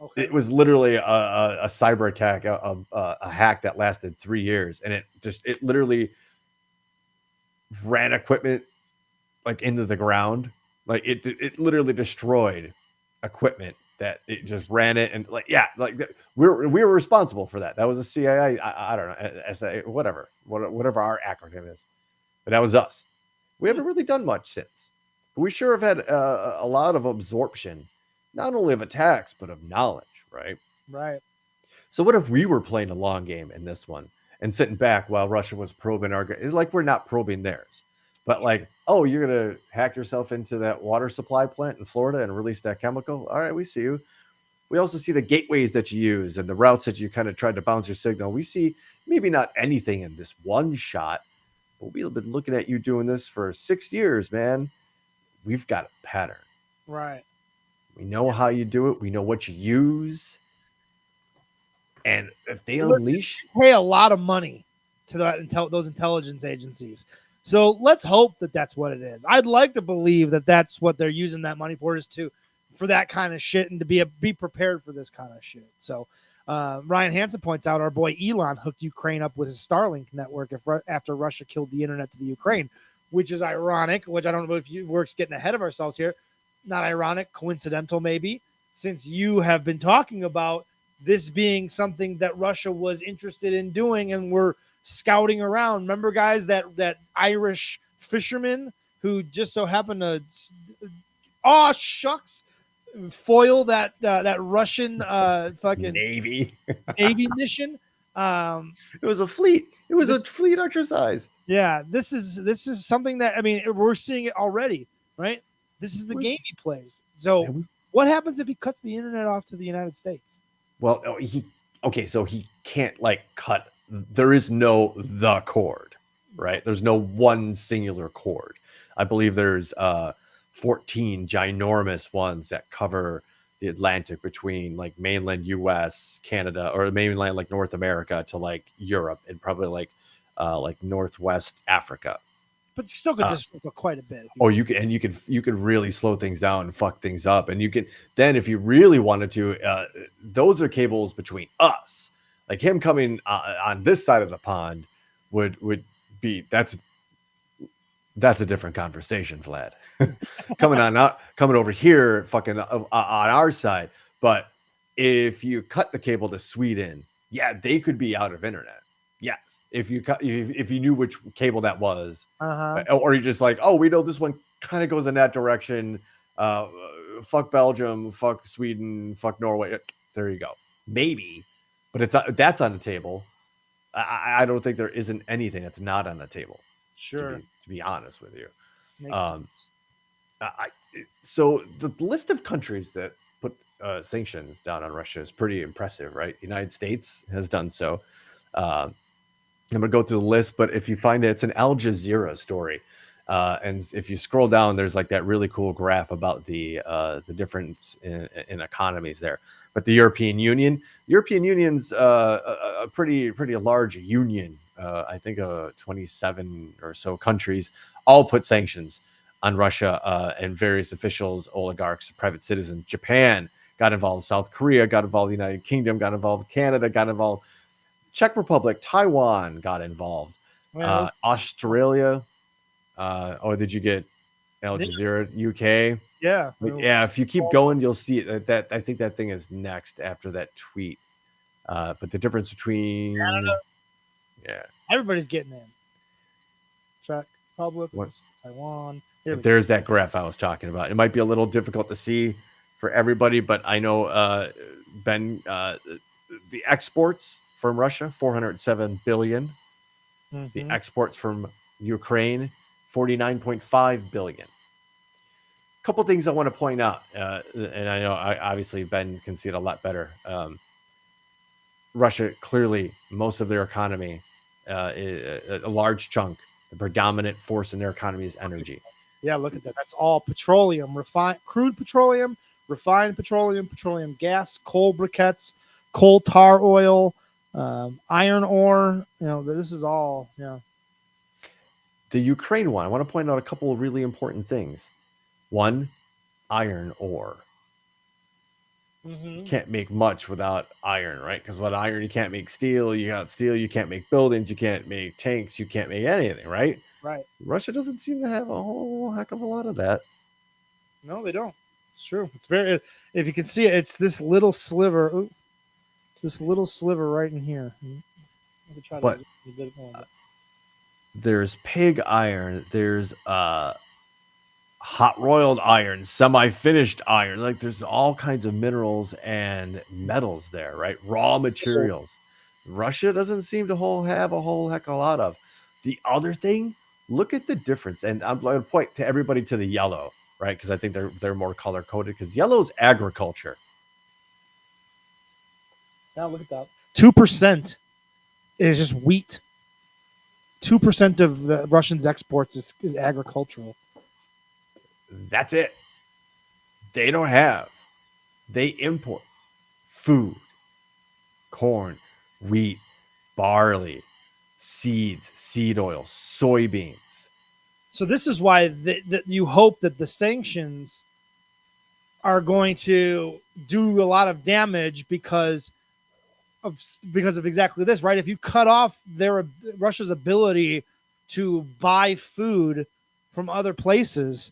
Okay. It was literally a cyber attack, a hack that lasted 3 years, and it literally ran equipment like into the ground. Like it literally destroyed equipment that it just ran it, and we were responsible for that. That was a CIA. I don't know, SA, whatever our acronym is, but that was us. We haven't really done much since, but we sure have had a lot of absorption, not only of attacks but of knowledge, right? Right. So what if we were playing a long game in this one and sitting back while Russia was probing our, like, we're not probing theirs, but like, oh, you're gonna hack yourself into that water supply plant in Florida and release that chemical? All right, we see you. We also see the gateways that you use and the routes that you kind of tried to bounce your signal. We see maybe not anything in this one shot, but we've been looking at you doing this for 6 years, man. We've got a pattern. Right. We know how you do it. We know what you use. And if they unleash, pay a lot of money to those intelligence agencies. So let's hope that that's what it is. I'd like to believe that that's what they're using that money for, is for that kind of shit, and to be prepared for this kind of shit. So Ryan Hansen points out our boy Elon hooked Ukraine up with his Starlink network after Russia killed the internet to the Ukraine, which is ironic, which I don't know if we're getting ahead of ourselves here. Not ironic, coincidental maybe, since you have been talking about this being something that Russia was interested in doing and we're scouting around. Remember, guys, that Irish fisherman who just so happened to, foil that Russian fucking Navy mission. It was a fleet. It was a fleet exercise. Yeah, this is something that, I mean, we're seeing it already, right? This is the game he plays. So what happens if he cuts the internet off to the United States? Well, so he can't cut. There is no the cord, right? There's no one singular cord. I believe there's 14 ginormous ones that cover the Atlantic between mainland US, Canada, or mainland North America to Europe, and probably Northwest Africa. But you still could disrupt quite a bit. You could really slow things down and fuck things up. And you can then, if you really wanted to, those are cables between us. Like him coming on this side of the pond would be that's a different conversation, Vlad. coming over here, fucking on our side. But if you cut the cable to Sweden, yeah, they could be out of internet. Yes, if you knew which cable that was, or you're just we know this one kind of goes in that direction. Fuck Belgium, fuck Sweden, fuck Norway. There you go. Maybe, but that's on the table. I don't think there isn't anything that's not on the table. Sure. To be honest with you. Makes sense. So the list of countries that put sanctions down on Russia is pretty impressive, right? The United States has done so. I'm gonna go through the list, but if you find it, it's an Al Jazeera story. And if you scroll down, there's like that really cool graph about the difference in economies there. But the European Union's a pretty large union. I think 27 or so countries all put sanctions on Russia, and various officials, oligarchs, private citizens. Japan got involved. South Korea got involved. The United Kingdom got involved. Canada got involved. Czech Republic, Taiwan got involved. Well, Australia. Or did you get Al Jazeera, UK? yeah. Like, yeah, if you keep going, you'll see it. That I think that thing is next after that tweet. But the difference between Canada, yeah, everybody's getting in. Czech Republic, What? Taiwan. There's that graph I was talking about. It might be a little difficult to see for everybody, but I know Ben, the exports from Russia, 407 billion. The exports from Ukraine, 49.5 billion. Couple things I want to point out, and I know obviously Ben can see it a lot better. Russia, clearly, most of their economy, a large chunk, the predominant force in their economy is energy. Yeah, look at that. That's all petroleum, crude petroleum, refined petroleum, petroleum gas, coal briquettes, coal tar oil, iron ore. This is all. Yeah. The Ukraine one, I want to point out a couple of really important things. One, iron ore. You can't make much without iron, right? Because without iron, you can't make steel. You got steel, you can't make buildings, you can't make tanks, you can't make anything, right? Right. Russia doesn't seem to have a whole heck of a lot of that. No, they don't. It's true. It's very. If you can see it, it's this little sliver. Ooh, this little sliver right in here. Let me try to zoom a bit more. There's pig iron. There's hot roiled iron, semi-finished iron. Like there's all kinds of minerals and metals there, right? Raw materials. Russia doesn't seem to have a whole heck of a lot of. The other thing, look at the difference, and I'm going to point to everybody to the yellow, right? Because I think they're more color coded. Because yellow is agriculture. Now look at that. 2% is just wheat. 2% of the Russians' exports is agricultural. That's it. They don't have. They import food, corn, wheat, barley, seeds, seed oil, soybeans. So this is why you hope that the sanctions are going to do a lot of damage because of exactly this, right? If you cut off Russia's ability to buy food from other places,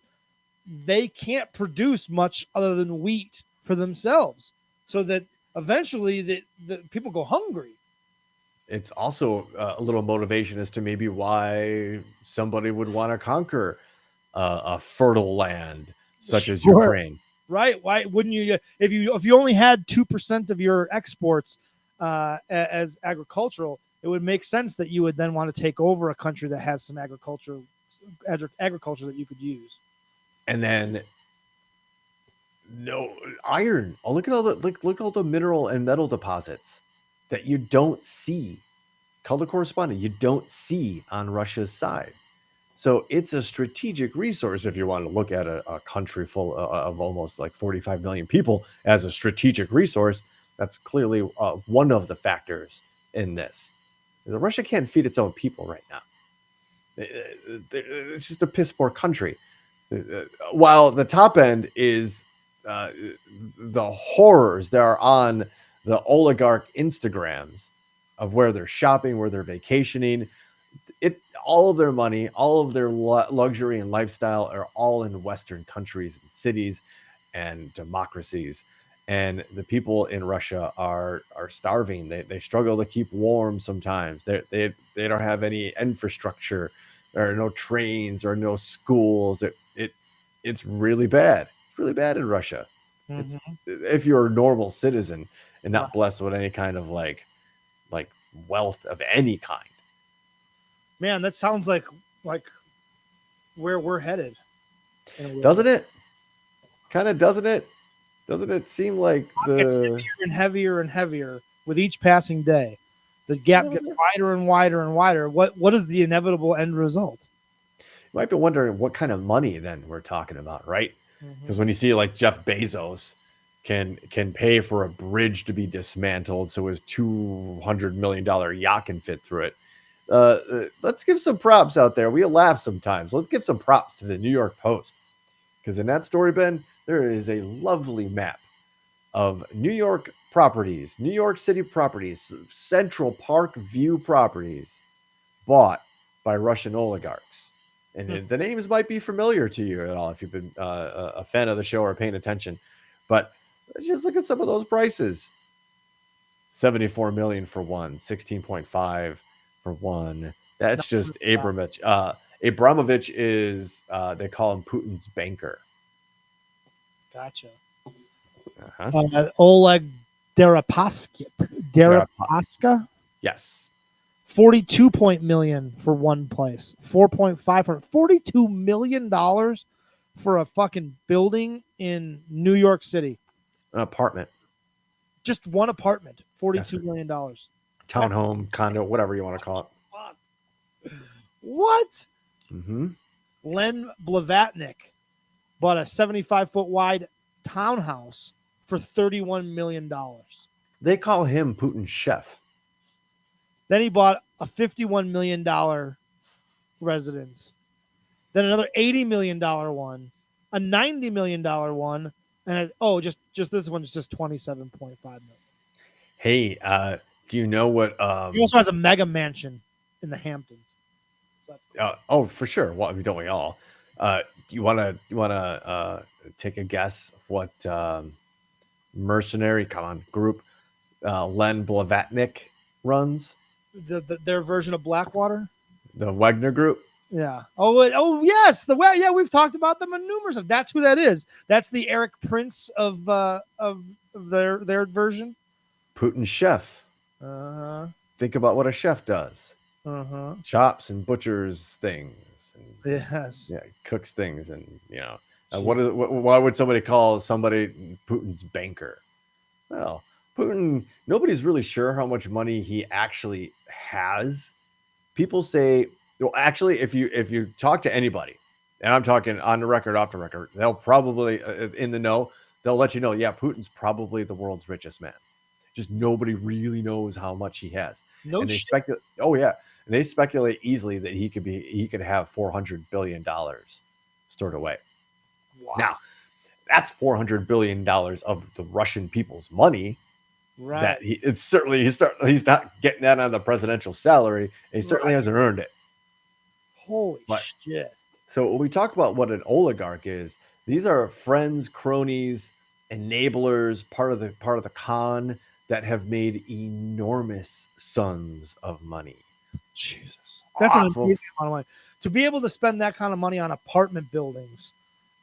they can't produce much other than wheat for themselves, so that eventually the people go hungry. It's also a little motivation as to maybe why somebody would want to conquer a fertile land such as Ukraine. Right? Why wouldn't you? If you only had 2% of your exports as agricultural, it would make sense that you would then want to take over a country that has some agriculture that you could use. And then no iron. Oh, look at all the mineral and metal deposits that you don't see, color corresponding, you don't see on Russia's side. So it's a strategic resource if you want to look at a country full of almost like 45 million people as a strategic resource. That's clearly one of the factors in this. Russia can't feed its own people right now. It's just a piss poor country. While the top end is the horrors that are on the oligarch Instagrams of where they're shopping, where they're vacationing, all of their money, all of their luxury and lifestyle are all in Western countries and cities and democracies. And the people in Russia are starving. They struggle to keep warm sometimes. They don't have any infrastructure. There are no trains or no schools. It's really bad. It's really bad in Russia. It's, if you're a normal citizen and not blessed with any kind of like wealth of any kind. Man, that sounds like where we're headed. Doesn't it? Kind of, doesn't it? Doesn't it seem like it's heavier and heavier and heavier with each passing day? The gap gets wider and wider and wider. What is the inevitable end result? You might be wondering what kind of money then we're talking about, right? Because when you see like Jeff Bezos can pay for a bridge to be dismantled so his $200 million yacht can fit through it. Let's give some props out there. We laugh sometimes. Let's give some props to the New York Post, because in that story, Ben, there is a lovely map of New York properties, New York City properties, Central Park View properties bought by Russian oligarchs. And the names might be familiar to you at all if you've been a fan of the show or paying attention. But let's just look at some of those prices. 74 million for one, 16.5 for one. That's just Abramovich. Abramovich is they call him Putin's banker. Gotcha. Uh-huh. Oleg Deripaska. Yes. 42 million for one place. 4.5 for $42 million for a fucking building in New York City. An apartment. Just one apartment. $42 Yes, million. Townhome, condo, whatever you want to call it. What? Mm-hmm. Len Blavatnik bought a 75-foot wide townhouse for $31 million. They call him Putin's chef. Then he bought a $51 million residence. Then another $80 million one, a $90 million one, and just this one's just $27.5 million. Hey, do you know what? He also has a mega mansion in the Hamptons. So that's Oh, for sure. Well, I mean, don't we all? You wanna take a guess what mercenary group Len Blavatnik runs? their version of Blackwater. The Wagner Group. Yeah. Oh yes. We've talked about them in numerous of. That's who that is. That's the Eric Prince of their version. Putin's chef. Uh-huh. Think about what a chef does. Uh-huh. Chops and butchers things. And, Yes. yeah, cooks things, and why would somebody call somebody Putin's banker? Well, Putin, nobody's really sure how much money he actually has. People say, well, actually, if you talk to anybody, and I'm talking on the record, off the record, they'll probably in the know. They'll let you know, yeah, Putin's probably the world's richest man. Just nobody really knows how much he has. No and they shit. speculate. Oh yeah, and they speculate easily that he could have $400 billion stored away. Wow. Now, that's $400 billion of the Russian people's money. Right. That he's not getting that on the presidential salary, and he certainly hasn't earned it. Holy But- shit. So when we talk about what an oligarch is, these are friends, cronies, enablers, part of the con that have made enormous sums of money. Jesus. That's an Awful. amazing amount of money. To be able to spend that kind of money on apartment buildings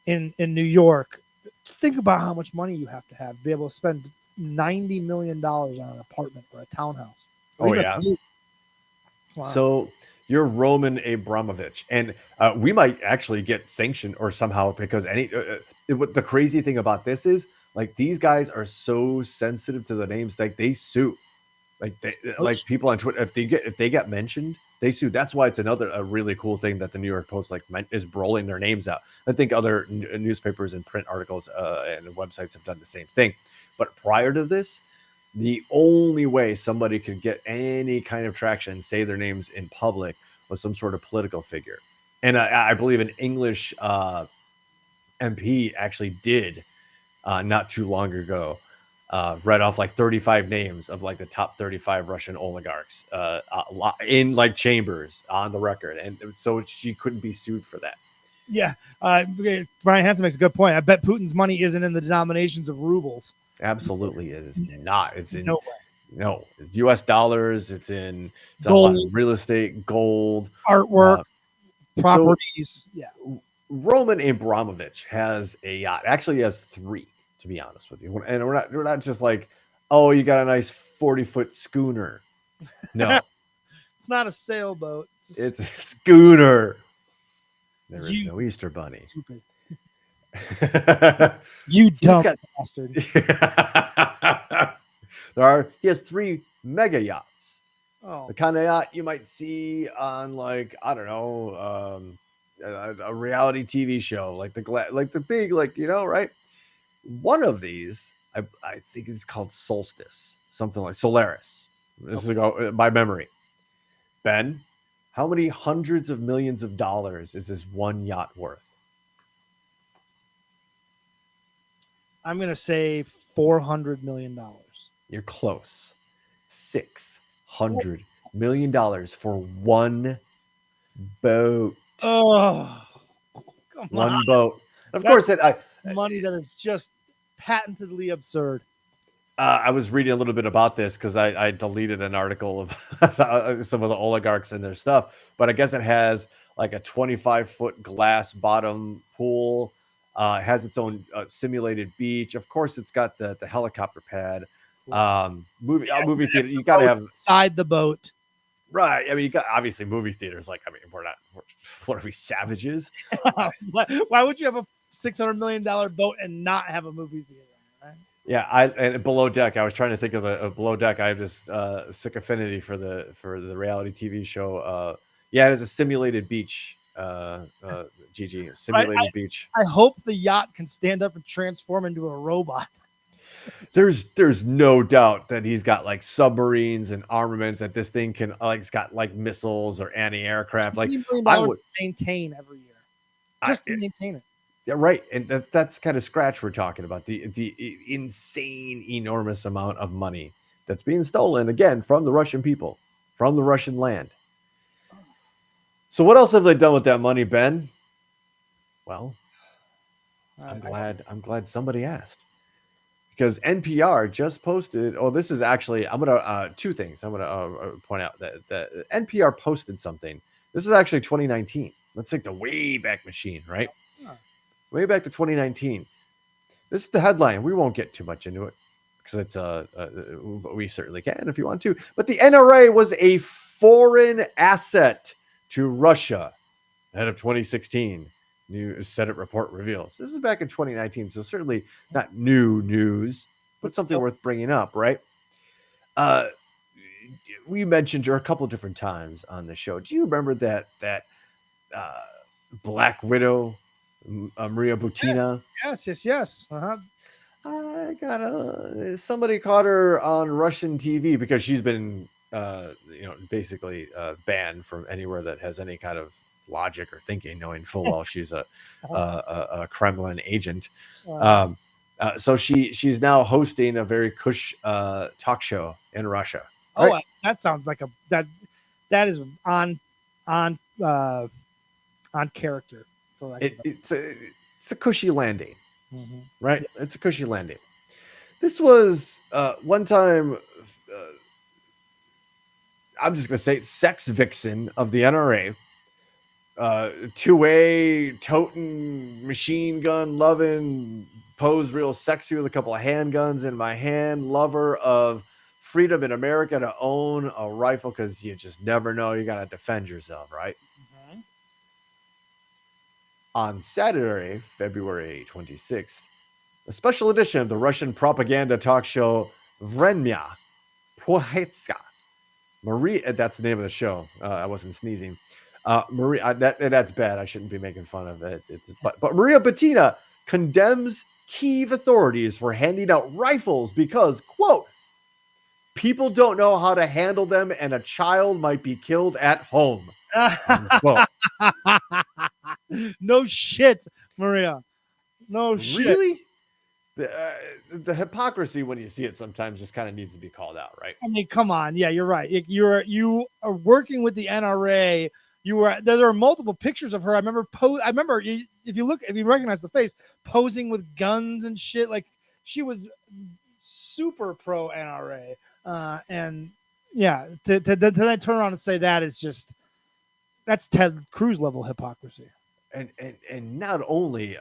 in New York, think about how much money you have to be able to spend $90 million on an apartment or a townhouse. Oh, Even yeah. Wow. So you're Roman Abramovich, and we might actually get sanctioned or somehow, because the crazy thing about this is, like, these guys are so sensitive to the names, like they sue, like people on Twitter, if they get mentioned, they sue. That's why it's a really cool thing that the New York Post is rolling their names out. I think other newspapers and print articles and websites have done the same thing. But prior to this, the only way somebody could get any kind of traction, say their names in public, was some sort of political figure. And I believe an English MP actually did not too long ago read off like 35 names of like the top 35 Russian oligarchs in like chambers on the record. And so she couldn't be sued for that. Yeah. Brian Hansen makes a good point. I bet Putin's money isn't in the denominations of rubles. Absolutely, it is not. It's in No way. no, it's U.S. dollars. It's a Gold. lot of real estate, gold, Artwork, properties. Yeah. Roman Abramovich has a yacht. Actually, he has three, to be honest with you. And we're not just like, oh, you got a nice 40-foot schooner. No, It's not a sailboat. it's a schooner. There is no Easter bunny. Stupid. You dumb got- bastard. He has three mega yachts. Oh, The kind of yacht you might see on like, I don't know, a reality TV show, like like the big, like, right? One of these, I think it's called Solstice, something like Solaris. This is by memory. Ben, how many hundreds of millions of dollars is this one yacht worth? I'm gonna say $400 million. You're close. $600 million for one boat. Oh, come on! One boat. Of That's course, that money that is just patently absurd. I was reading a little bit about this because I deleted an article of some of the oligarchs and their stuff, but I guess it has like a 25-foot glass bottom pool. It has its own simulated beach. Of course, it's got the helicopter pad. Movie theater. You got to have inside the boat. Right. I mean, you got obviously movie theaters. Like, I mean, what are we, savages? Why would you have a $600 million boat and not have a movie theater? Right? Yeah, and Below Deck. I was trying to think of a Below Deck. I have this sick affinity for the reality TV show. Yeah, it is a simulated beach. Gigi, simulated beach. I hope the yacht can stand up and transform into a robot. There's no doubt that he's got like submarines and armaments that this thing can like. It's got like missiles or anti-aircraft. Like $20 million I would to maintain every year, just to maintain it. Yeah, right, and that's kind of scratch we're talking about the insane, enormous amount of money that's being stolen again from the Russian people, from the Russian land. So what else have they done with that money, Ben? Well, I'm glad somebody asked, because NPR just posted. Oh, this is actually I'm gonna two things. I'm gonna point out that NPR posted something. This is actually 2019. Let's take the way back machine, right? Huh. Way back to 2019. This is the headline. We won't get too much into it because it's we certainly can if you want to. But the NRA was a foreign asset to Russia ahead of 2016. New Senate report reveals. This is back in 2019, so certainly not new news, but something still worth bringing up, right? We mentioned her a couple of different times on the show. Do you remember that Black Widow? Maria Butina. Yes. I got somebody caught her on Russian TV because she's been basically banned from anywhere that has any kind of logic or thinking, knowing full well she's a Kremlin agent. So she's now hosting a very cush talk show in Russia. Oh, right? that sounds like that is on character. It's a cushy landing, right? Yeah. It's a cushy landing. This was one time. I'm just gonna say sex vixen of the NRA, two-way toting, machine gun loving, pose real sexy with a couple of handguns in my hand, lover of freedom in America to own a rifle because you just never know. You gotta defend yourself, right? On Saturday, February 26th, a special edition of the Russian propaganda talk show Vremya Pohetska. Maria, that's the name of the show. I wasn't sneezing. Maria, that's bad. I shouldn't be making fun of it. But Maria Butina condemns Kyiv authorities for handing out rifles because, quote, people don't know how to handle them and a child might be killed at home. No shit, Maria. No shit. Really? The hypocrisy when you see it sometimes just kind of needs to be called out, right? I mean, come on. Yeah, you're right. You are working with the NRA. There are multiple pictures of her. I remember if you recognize the face, posing with guns and shit. Like she was super pro NRA. And yeah, to then turn around and say that is just that's Ted Cruz level hypocrisy. And not only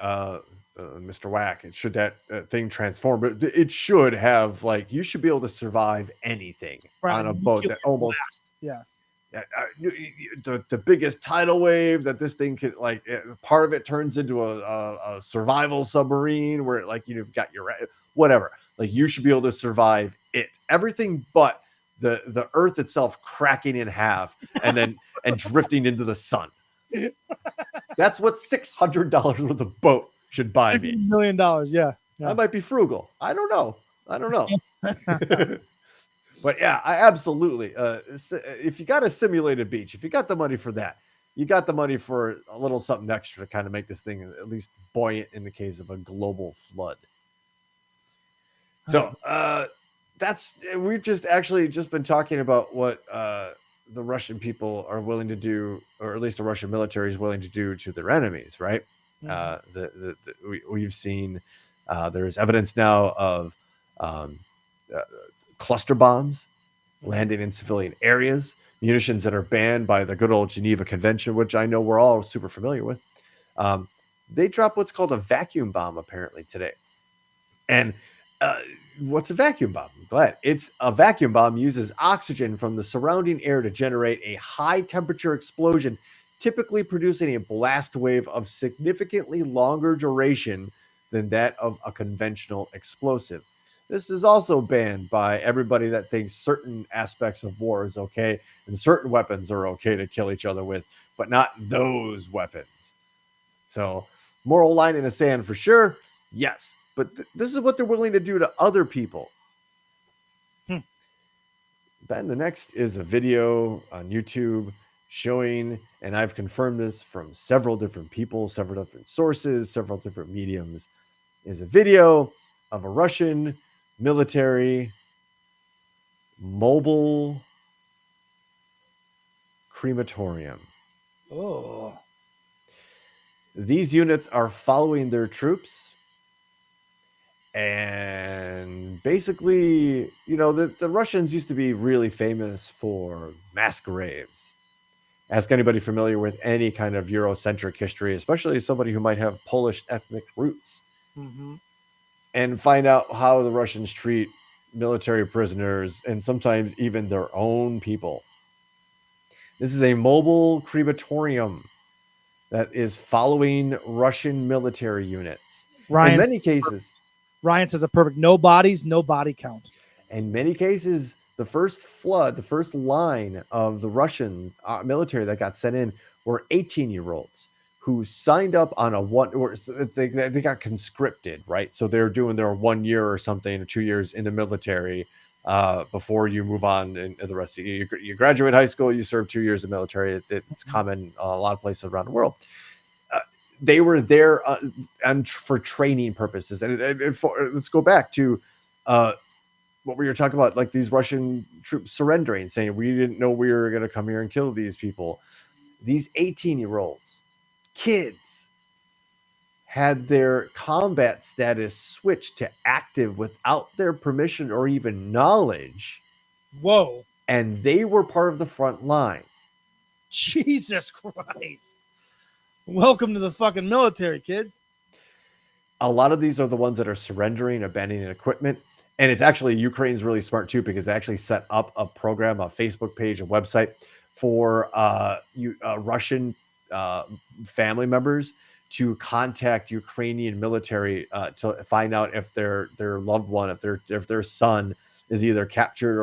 Mr. Whack, should that thing transform, but it should have like you should be able to survive anything on a boat that almost the biggest tidal wave that this thing could like part of it turns into a survival submarine where like you've got your whatever, like you should be able to survive it, everything but the Earth itself cracking in half and drifting into the sun. That's what $600 worth of boat should buy me. $6 million. Yeah. I might be frugal. I don't know. But yeah, I absolutely. If you got a simulated beach, if you got the money for that, you got the money for a little something extra to kind of make this thing at least buoyant in the case of a global flood. So we've just been talking about what the Russian people are willing to do, or at least the Russian military is willing to do to their enemies, right? We've seen there's evidence now of cluster bombs landing in civilian areas, munitions that are banned by the good old Geneva Convention, which I know we're all super familiar with. They dropped what's called a vacuum bomb apparently today. And what's a vacuum bomb? I'm glad. It's a vacuum bomb uses oxygen from the surrounding air to generate a high temperature explosion, typically producing a blast wave of significantly longer duration than that of a conventional explosive. This is also banned by everybody that thinks certain aspects of war is okay and certain weapons are okay to kill each other with, but not those weapons. So, moral line in the sand for sure. Yes, but this is what they're willing to do to other people. Ben, the next is a video on YouTube showing, and I've confirmed this from several different people, several different sources, several different mediums, is a video of a Russian military mobile crematorium. Oh. These units are following their troops. And basically, the Russians used to be really famous for mass graves. Ask anybody familiar with any kind of Eurocentric history, especially somebody who might have Polish ethnic roots, and find out how the Russians treat military prisoners and sometimes even their own people. This is a mobile crematorium that is following Russian military units. In many cases, Ryan says a perfect no bodies, no body count. In many cases, the first line of the Russian military that got sent in were 18-year-olds who signed up on they got conscripted, right? So they're doing their 1 year or something, or 2 years in the military before you move on and the rest of you graduate high school, you serve 2 years of military. It's common a lot of places around the world. They were there for training purposes. And let's go back to what we were talking about, like these Russian troops surrendering, saying we didn't know we were going to come here and kill these people. These 18-year-olds, kids, had their combat status switched to active without their permission or even knowledge. Whoa. And they were part of the front line. Jesus Christ. Welcome to the fucking military, kids. A lot of these are the ones that are surrendering, abandoning equipment. And it's actually, Ukraine's really smart too, because they actually set up a program, a Facebook page, a website for Russian family members to contact Ukrainian military to find out if their loved one, if their son is either captured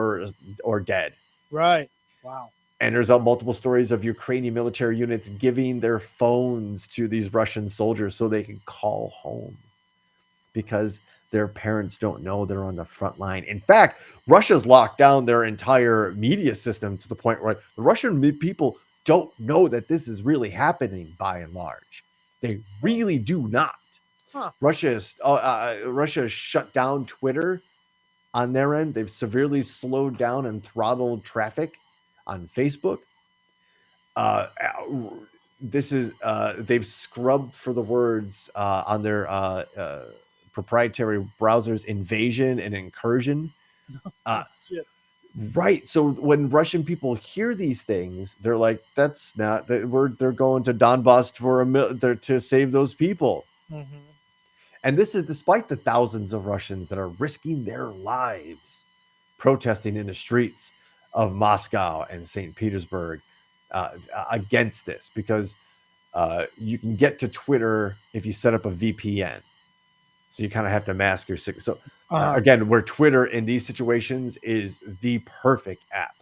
or dead. Right. Wow. And there's multiple stories of Ukrainian military units giving their phones to these Russian soldiers so they can call home because their parents don't know they're on the front line. In fact, Russia's locked down their entire media system to the point where the Russian people don't know that this is really happening by and large. They really do not. Huh. Russia has shut down Twitter on their end. They've severely slowed down and throttled traffic on Facebook. They've scrubbed for the words on their proprietary browsers invasion and incursion. Right. So when Russian people hear these things, they're like, that's not that they're going to Donbass to save those people. Mm-hmm. And this is despite the thousands of Russians that are risking their lives protesting in the streets of Moscow and St. Petersburg against this, because you can get to Twitter if you set up a VPN. So you kind of have to mask your signal. So Uh-huh. again, where Twitter in these situations is the perfect app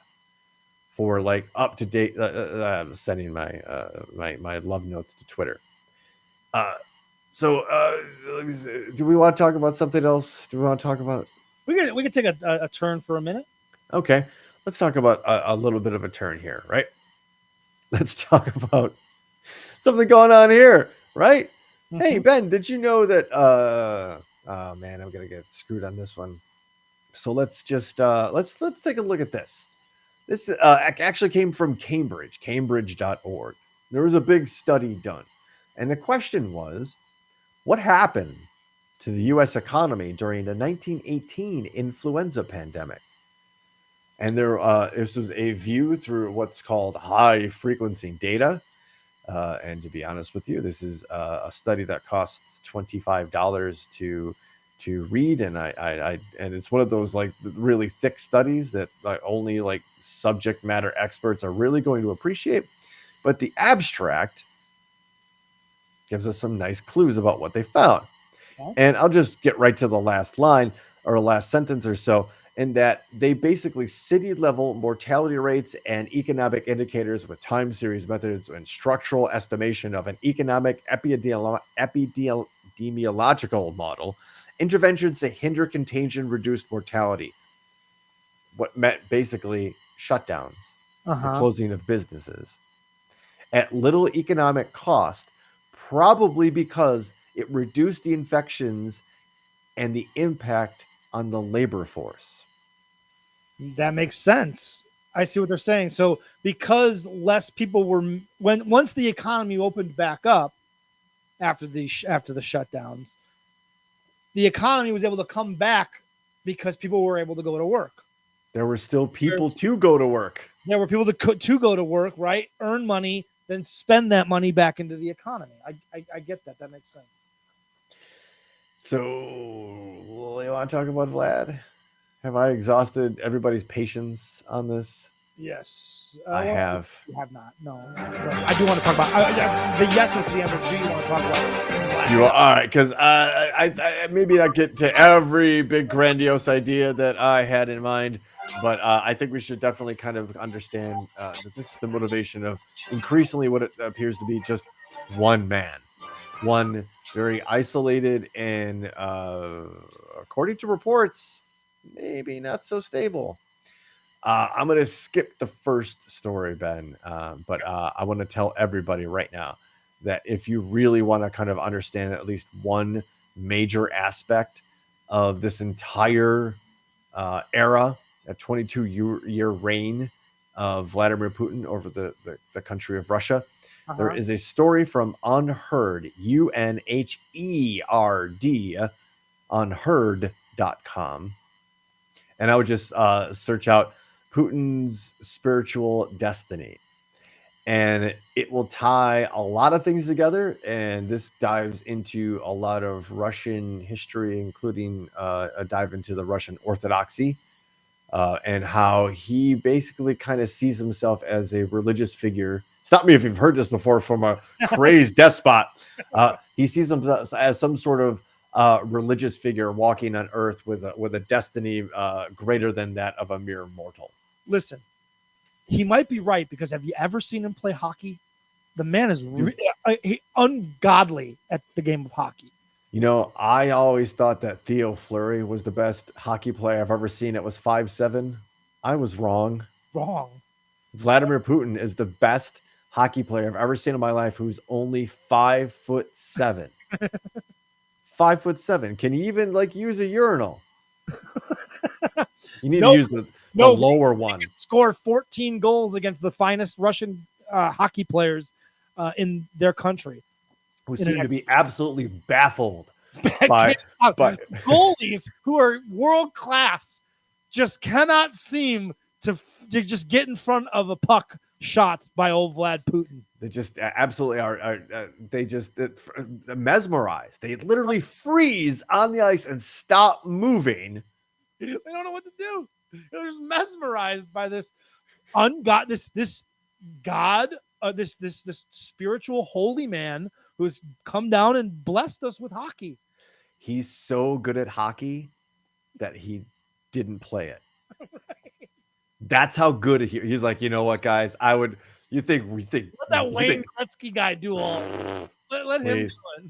for like up to date. I'm sending my love notes to Twitter. So let me see. Do we want to talk about something else? Do we want to talk about? We could take a turn for a minute. Okay, let's talk about a little bit of a turn here, right? Let's talk about something going on here, right? Hey Mhm. Ben, did you know that? Oh man, I'm gonna get screwed on this one. So let's just let's take a look at this. This actually came from Cambridge, Cambridge.org. There was a big study done, and the question was, what happened to the U.S. economy during the 1918 influenza pandemic? And this was a view through what's called high frequency data. And to be honest with you, this is a study that costs $25 to read, and and it's one of those like really thick studies that only like subject matter experts are really going to appreciate. But the abstract gives us some nice clues about what they found. Okay. And I'll just get right to the last line or last sentence or so, in that they basically city level mortality rates and economic indicators with time series methods and structural estimation of an economic epidemiological model, interventions to hinder contagion, reduced mortality. What meant basically shutdowns, the Uh-huh. closing of businesses at little economic cost, probably because it reduced the infections and the impact on the labor force. That makes sense. I see what they're saying. So because less people were once the economy opened back up after the shutdowns, the economy was able to come back because people were able to go to work. There were still people There's- to go to work. There were people to go to work, right? Earn money, then spend that money back into the economy. I get that. That makes sense. So, you want to talk about Vlad? Have I exhausted everybody's patience on this? Yes. I have. You have not. No. I do want to talk about the yes was the answer. Do you want to talk about You are all right, because I maybe not get to every big grandiose idea that I had in mind, but I think we should definitely kind of understand that this is the motivation of increasingly what it appears to be just one man, one very isolated and, according to reports, maybe not so stable. I'm going to skip the first story, Ben, but I want to tell everybody right now that if you really want to kind of understand at least one major aspect of this entire era, a 22-year reign of Vladimir Putin over the country of Russia, there is a story from Unheard, UNHERD, unheard.com. And I would just search out Putin's spiritual destiny. And it will tie a lot of things together. And this dives into a lot of Russian history, including a dive into the Russian Orthodoxy, and how he basically kind of sees himself as a religious figure. Stop me if you've heard this before from a crazed despot. He sees himself as some sort of religious figure walking on earth with a destiny greater than that of a mere mortal. Listen, he might be right, because have you ever seen him play hockey? The man is ungodly at the game of hockey. You know, I always thought that Theo Fleury was the best hockey player I've ever seen. It was 5'7". I was wrong. Wrong. Vladimir Putin is the best hockey player I've ever seen in my life, who's only 5'7". 5'7". Can you even like use a urinal? You need to use the lower one. Score 14 goals against the finest Russian hockey players in their country, who seem to be absolutely baffled by goalies who are world class. Just cannot seem to just get in front of a puck shot by old Vlad Putin. They just absolutely are. They just mesmerized. They literally freeze on the ice and stop moving. They don't know what to do. They're just mesmerized by this this spiritual holy man who's come down and blessed us with hockey. he's so good at hockey that he didn't play it. Right. That's how good he's like, you know what, guys? We think Let that you Wayne think, Gretzky guy do all. Let him do please, it.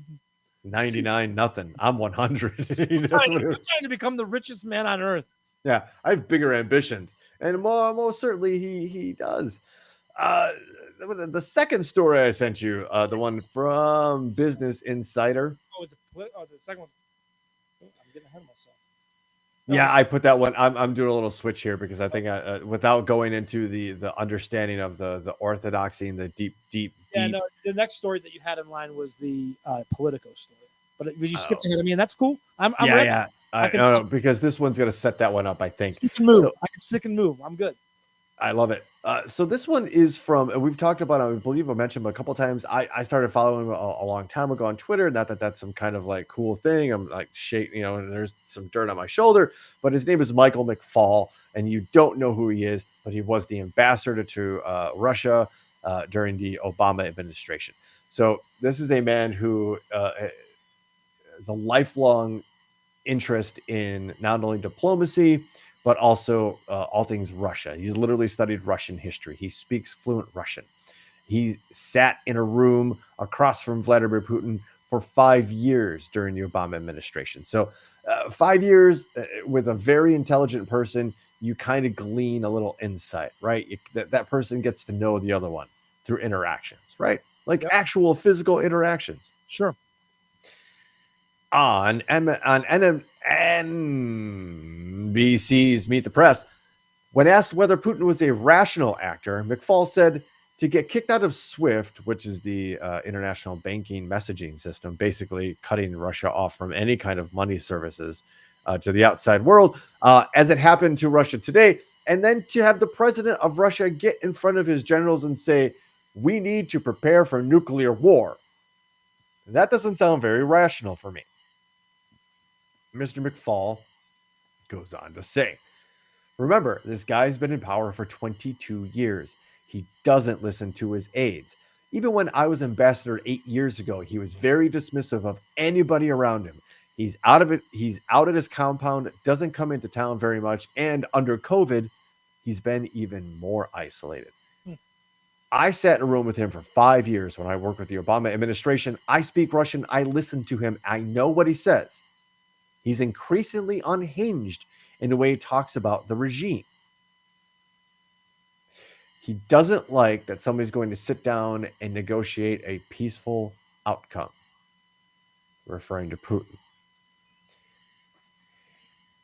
99 nothing. I'm 100. I'm That's what trying to become the richest man on earth. yeah, I have bigger ambitions, and most certainly he does. Uh, the second story I sent you, the one from Business Insider. Oh, the second one. Oh, I'm getting ahead of myself. Yeah, I put that one. I'm doing a little switch here because I think without going into the understanding of the orthodoxy and the deep. No, the next story that you had in line was the Politico story, but you skipped Oh. ahead of me, and that's cool. I'm Yeah, ready. yeah. I can no, because this one's gonna set that one up. I think. stick and move. So, I can stick and move. I'm good. I love it. So this one is from, and we've talked about, I believe I mentioned him a couple times. I started following him a long time ago on Twitter. Not that that's some kind of like cool thing. I'm like, there's some dirt on my shoulder, but his name is Michael McFaul, and you don't know who he is, but he was the ambassador to Russia during the Obama administration. So this is a man who is a lifelong interest in not only diplomacy, but also all things Russia. He's literally studied Russian history. He speaks fluent Russian. He sat in a room across from Vladimir Putin for 5 years during the Obama administration. So 5 years with a very intelligent person, you kind of glean a little insight, right? That person gets to know the other one through interactions, right? Like actual physical interactions. Sure. On NBC's Meet the Press, when asked whether Putin was a rational actor, McFaul said to get kicked out of SWIFT, which is the international banking messaging system, basically cutting Russia off from any kind of money services to the outside world, as it happened to Russia today, and then to have the president of Russia get in front of his generals and say, we need to prepare for nuclear war. That doesn't sound very rational for me. Mr. McFaul goes on to say, remember, this guy's been in power for 22 years. He doesn't listen to his aides. Even when I was ambassador 8 years ago, he was very dismissive of anybody around him. He's out of it. He's out at his compound, doesn't come into town very much. And under COVID, he's been even more isolated. I sat in a room with him for 5 years when I worked with the Obama administration. I speak Russian. I listen to him. I know what he says. He's increasingly unhinged in the way he talks about the regime. He doesn't like that somebody's going to sit down and negotiate a peaceful outcome, referring to Putin.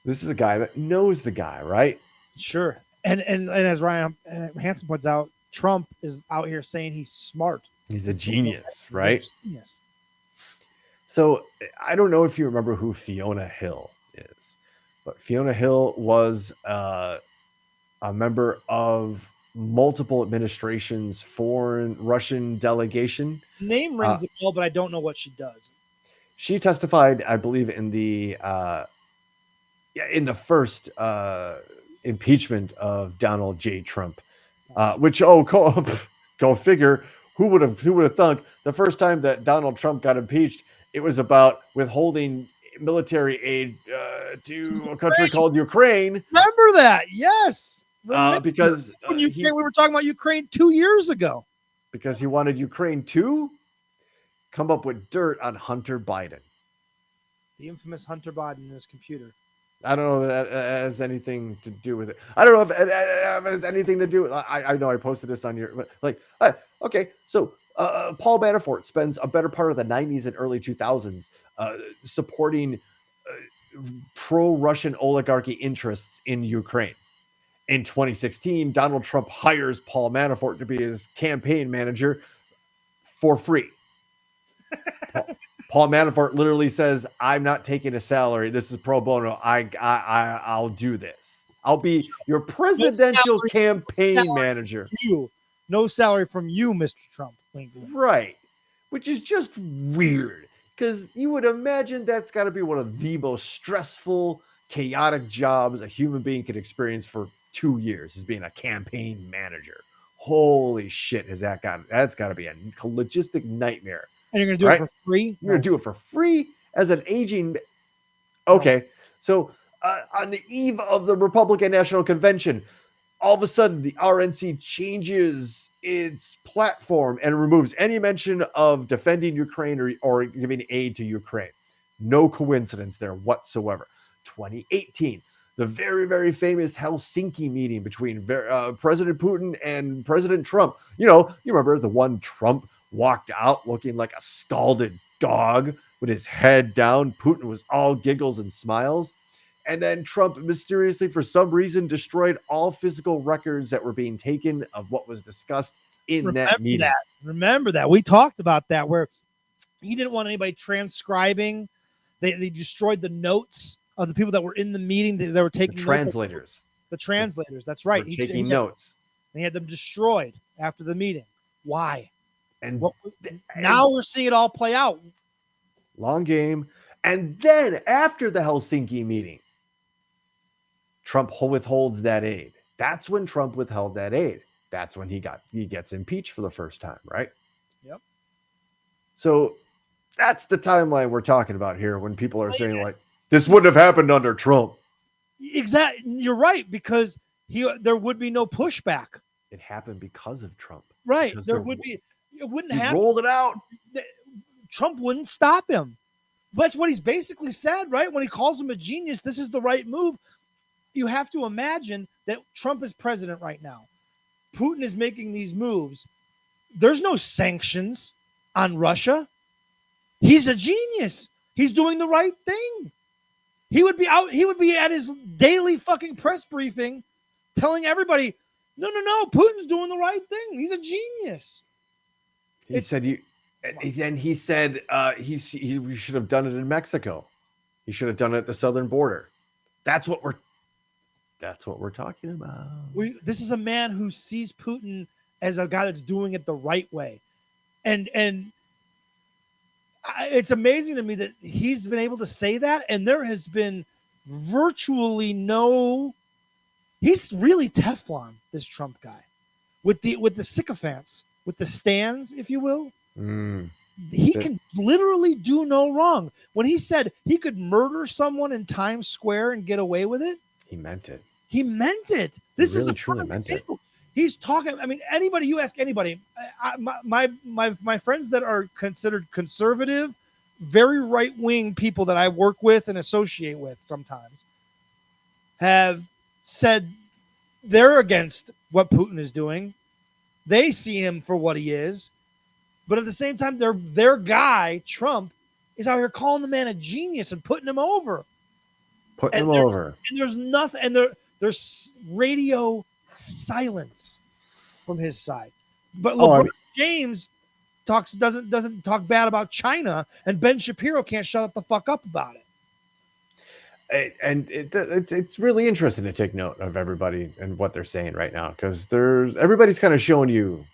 This is a guy that knows the guy, right? Sure. And as Ryan Hansen points out, Trump is out here saying he's smart. He's a genius, right? Genius. So I don't know if you remember who Fiona Hill is, but Fiona Hill was a member of multiple administrations' foreign Russian delegation. Name rings a bell, but I don't know what she does. She testified, I believe, in the first impeachment of Donald J. Trump, which go figure. Who would have thunk the first time that Donald Trump got impeached, it was about withholding military aid to a country called Ukraine. Remember that? Yes. Because when we were talking about Ukraine 2 years ago. Because he wanted Ukraine to come up with dirt on Hunter Biden. The infamous Hunter Biden in his computer. I don't know if that has anything to do with it. I don't know if it has anything to do with it. I know I posted this on your, okay. So Paul Manafort spends a better part of the 90s and early 2000s supporting pro-Russian oligarchy interests in Ukraine. In 2016, Donald Trump hires Paul Manafort to be his campaign manager for free. Paul Manafort literally says, I'm not taking a salary. This is pro bono. I'll do this. I'll be your presidential campaign manager. No salary from you, Mr. Trump. Right. Which is just weird because you would imagine that's got to be one of the most stressful, chaotic jobs a human being could experience for 2 years, is being a campaign manager. Holy shit, that's got to be a logistic nightmare. And you're going to do it for free? You're going to do it for free as an aging Okay. So on the eve of the Republican National Convention, all of a sudden the RNC changes its platform and removes any mention of defending Ukraine or giving aid to Ukraine. No coincidence there whatsoever. 2018, the very, very famous Helsinki meeting between President Putin and President Trump. You remember the one Trump walked out looking like a scalded dog with his head down. Putin was all giggles and smiles. And then Trump mysteriously, for some reason, destroyed all physical records that were being taken of what was discussed in that meeting. Remember that. We talked about that, where he didn't want anybody transcribing. They destroyed the notes of the people that were in the meeting. They were taking translators. The translators. That's right. Taking notes. They had them destroyed after the meeting. Why? And now we're seeing it all play out. Long game. And then after the Helsinki meeting, Trump withholds that aid. That's when Trump withheld that aid. That's when he gets impeached for the first time, right? Yep. So that's the timeline we're talking about here when people are saying like, this wouldn't have happened under Trump. Exactly. You're right, because there would be no pushback. It happened because of Trump. Right. It wouldn't happen. Rolled it out. Trump wouldn't stop him. That's what he's basically said, right? When he calls him a genius, this is the right move. You have to imagine that Trump is president right now. Putin is making these moves. There's no sanctions on Russia. He's a genius. He's doing the right thing. He would be at his daily fucking press briefing telling everybody, no, Putin's doing the right thing. He's a genius. He said he should have done it in Mexico. He should have done it at the southern border. That's what we're talking about. This is a man who sees Putin as a guy that's doing it the right way. And it's amazing to me that he's been able to say that. And there has been virtually he's really Teflon, this Trump guy, with the sycophants, with the stands, if you will. He can literally do no wrong. When he said he could murder someone in Times Square and get away with it, he meant it. He meant it. This is a perfect example. He's talking. I mean, you ask anybody. My friends that are considered conservative, very right wing people that I work with and associate with sometimes, have said they're against what Putin is doing. They see him for what he is, but at the same time, their guy Trump is out here calling the man a genius and putting him over. And there's nothing. And there's radio silence from his side. But LeBron James doesn't talk bad about China, and Ben Shapiro can't shut the fuck up about it. It's really interesting to take note of everybody and what they're saying right now, because everybody's kind of showing you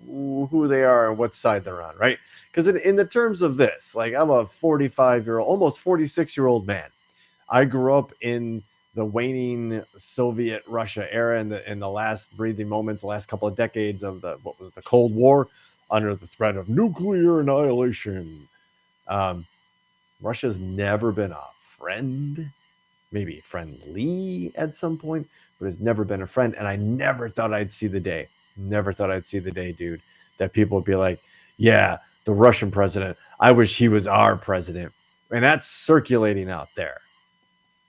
who they are and what side they're on, right? Because in the terms of this, like, I'm a 45-year-old, almost 46-year-old man. I grew up in the waning Soviet Russia era in the last breathing moments, the last couple of decades of what was the Cold War, under the threat of nuclear annihilation. Russia's never been a friend, maybe friendly at some point, but has never been a friend. And I never thought I'd see the day, dude, that people would be like, yeah, the Russian president, I wish he was our president. And that's circulating out there.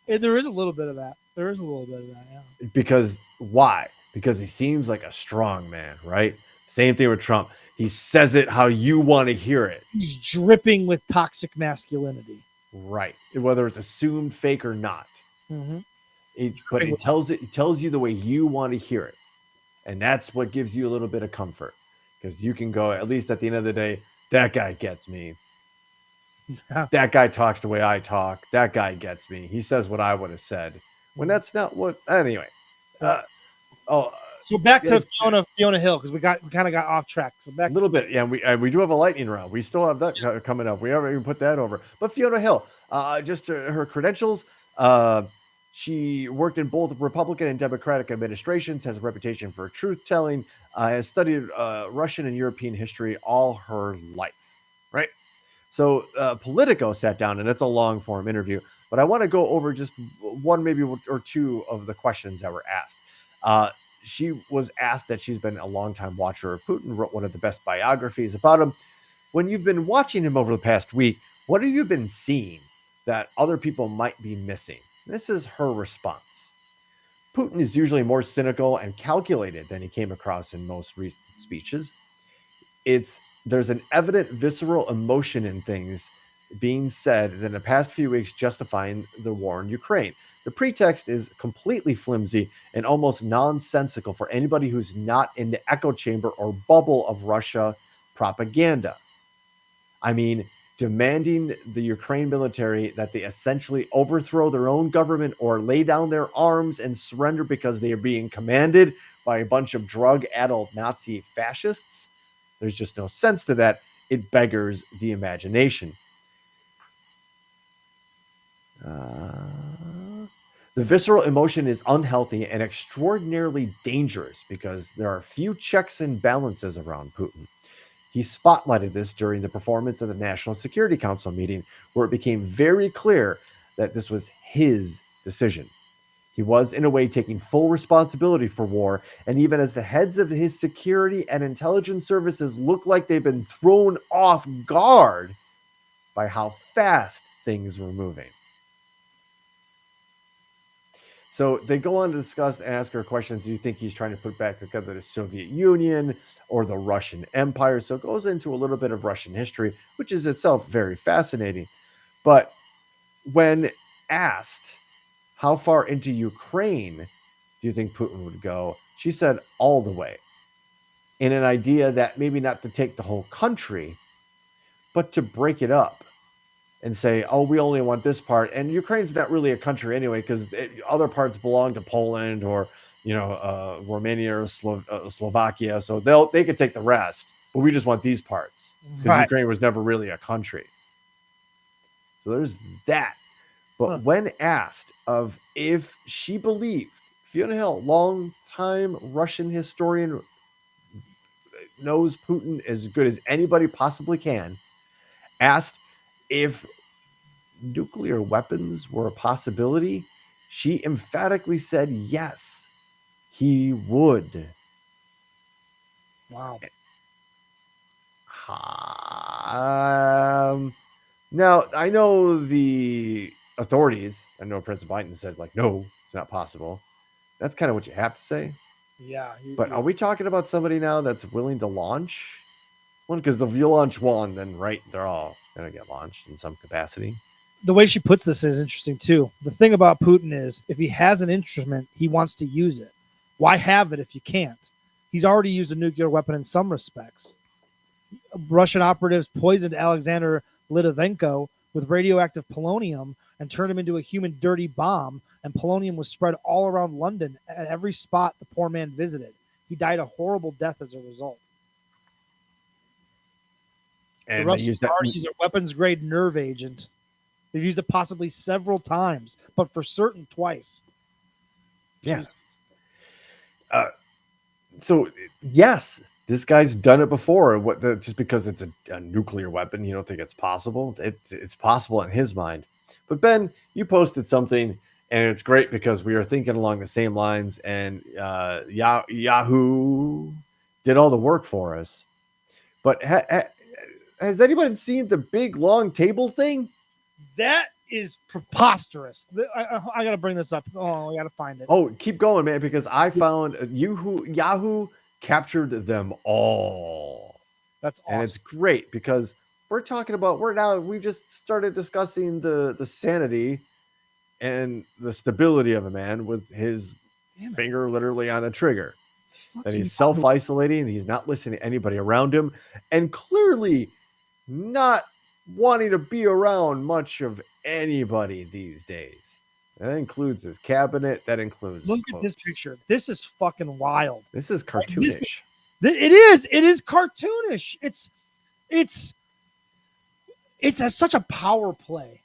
There is a little bit of that. Yeah. Because why? Because he seems like a strong man, right? Same thing with Trump. He says it how you want to hear it. He's dripping with toxic masculinity. Right. Whether it's assumed, fake, or not. Mm-hmm. But it tells you the way you want to hear it. And that's what gives you a little bit of comfort. Because you can go, at least at the end of the day, that guy gets me. That guy talks the way I talk. That guy gets me. He says what I would have said. When that's not what. Anyway. So back to Fiona Hill, because we kind of got off track. So back a little bit. Yeah, we do have a lightning round. We still have that coming up. We haven't even put that over. But Fiona Hill, just her credentials. She worked in both Republican and Democratic administrations, has a reputation for truth-telling, has studied Russian and European history all her life, right? So Politico sat down, and it's a long form interview, but I want to go over just one, maybe or two of the questions that were asked. She was asked that she's been a longtime watcher of Putin, wrote one of the best biographies about him. When you've been watching him over the past week, what have you been seeing that other people might be missing? This is her response. Putin is usually more cynical and calculated than he came across in most recent speeches. There's an evident visceral emotion in things being said in the past few weeks justifying the war in Ukraine. The pretext is completely flimsy and almost nonsensical for anybody who's not in the echo chamber or bubble of Russia propaganda. I mean, demanding the Ukraine military that they essentially overthrow their own government or lay down their arms and surrender because they are being commanded by a bunch of drug-addled Nazi fascists. There's just no sense to that. It beggars the imagination. The visceral emotion is unhealthy and extraordinarily dangerous because there are few checks and balances around Putin. He spotlighted this during the performance of the National Security Council meeting, where it became very clear that this was his decision. He was, in a way, taking full responsibility for war, and even as the heads of his security and intelligence services look like they've been thrown off guard by how fast things were moving. So they go on to discuss and ask her questions. Do you think he's trying to put back together the Soviet Union or the Russian Empire? So it goes into a little bit of Russian history, which is itself very fascinating. But when asked how far into Ukraine do you think Putin would go, she said all the way, in an idea that maybe not to take the whole country, but to break it up and say, oh, we only want this part. And Ukraine's not really a country anyway, because other parts belong to Poland or, Romania or Slovakia. So they could take the rest, but we just want these parts because Right. Ukraine was never really a country. So there's that. But when asked of if she believed, Fiona Hill, long-time Russian historian, knows Putin as good as anybody possibly can, asked if nuclear weapons were a possibility, she emphatically said yes, he would. Wow. Now, I know the authorities, I know President Biden said, no, it's not possible. That's kind of what you have to say. Yeah. But are we talking about somebody now that's willing to launch one? Because if you launch one, then they're all going to get launched in some capacity. The way she puts this is interesting too. The thing about Putin is if he has an instrument, he wants to use it. Why have it if you can't? He's already used a nuclear weapon in some respects. Russian operatives poisoned Alexander Litvinenko with radioactive polonium and turned him into a human dirty bomb, and polonium was spread all around London at every spot the poor man visited. He died a horrible death as a result. And the Russians already used a weapons-grade nerve agent. They've used it possibly several times, but for certain twice. Yes. So yes, this guy's done it before. Just because it's a nuclear weapon, you don't think it's possible? It's possible in his mind. But Ben, you posted something, and it's great because we are thinking along the same lines. And Yahoo did all the work for us. But has anybody seen the big long table thing? That is preposterous. I got to bring this up. Oh, I got to find it. Oh, keep going, man, because I found Yahoo captured them all. That's awesome. And it's great because we're talking about we just started discussing the sanity and the stability of a man with his finger literally on a trigger. And he's self-isolating, he's not listening to anybody around him, and clearly not wanting to be around much of anybody these days. That includes his cabinet. That includes. Look at this picture. This is fucking wild. This is cartoonish. It is cartoonish. It's such a power play,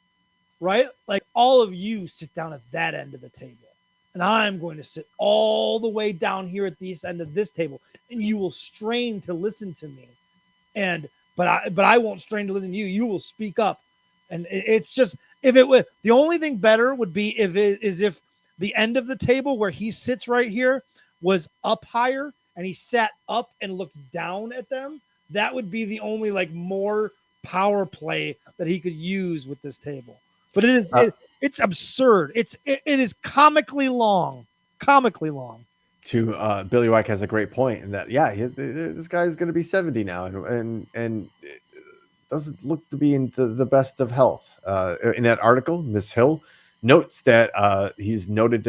right? Like all of you sit down at that end of the table, and I'm going to sit all the way down here at this end of this table, and you will strain to listen to me. And but I won't strain to listen to you. You will speak up. And it's just, if it was, the only thing better would be if the end of the table where he sits right here was up higher and he sat up and looked down at them. That would be the only like more power play that he could use with this table. But it's absurd. It is comically long. Billy White has a great point in that, this guy's going to be 70 now, and doesn't look to be in the best of health. In that article, Miss Hill notes that he's noted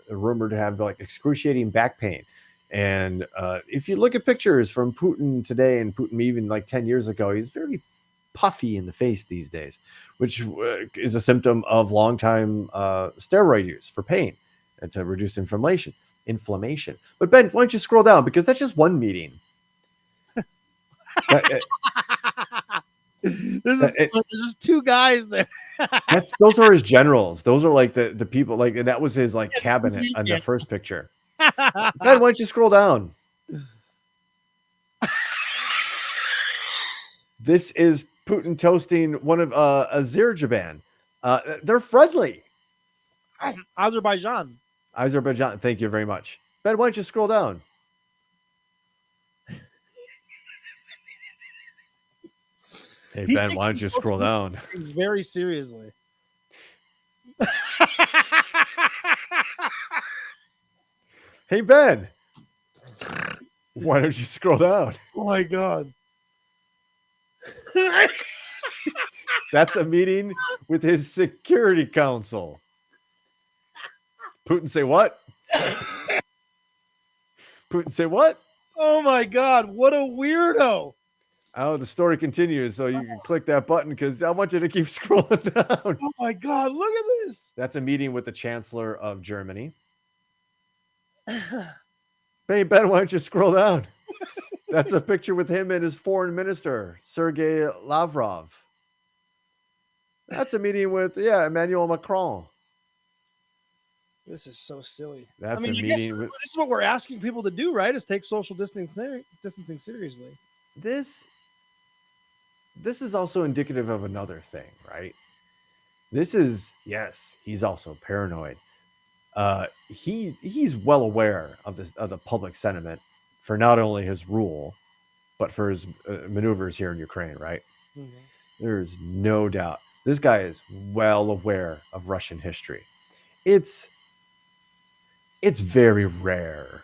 rumored to have like excruciating back pain. And if you look at pictures from Putin today and Putin even like 10 years ago, he's very puffy in the face these days, which is a symptom of long-time steroid use for pain and to reduce inflammation. But Ben, why don't you scroll down, because that's just one meeting. There's just two guys there. Those are his generals. Those are like the people, like, and that was his like cabinet on the first picture. Ben, why don't you scroll down? This is Putin toasting one of Azerbaijan. They're friendly. Azerbaijan. Thank you very much. Ben, why don't you scroll down? Hey, He's Ben, why don't you scroll down? Very seriously. Hey, Ben, why don't you scroll down? Oh, my God. That's a meeting with his Security Council. Putin say what? Putin say what? Oh, my God. What a weirdo. Oh, the story continues, so you can click that button because I want you to keep scrolling down. Oh, my God. Look at this. That's a meeting with the Chancellor of Germany. Hey, Ben, why don't you scroll down? That's a picture with him and his foreign minister, Sergei Lavrov. That's a meeting with, Emmanuel Macron. This is so silly. That's a meeting. This is what we're asking people to do, right? Is take social distancing seriously. This is also indicative of another thing, right? This is, yes, he's also paranoid. He's well aware of the public sentiment for not only his rule, but for his maneuvers here in Ukraine, right? Mm-hmm. There's no doubt. This guy is well aware of Russian history. It's very rare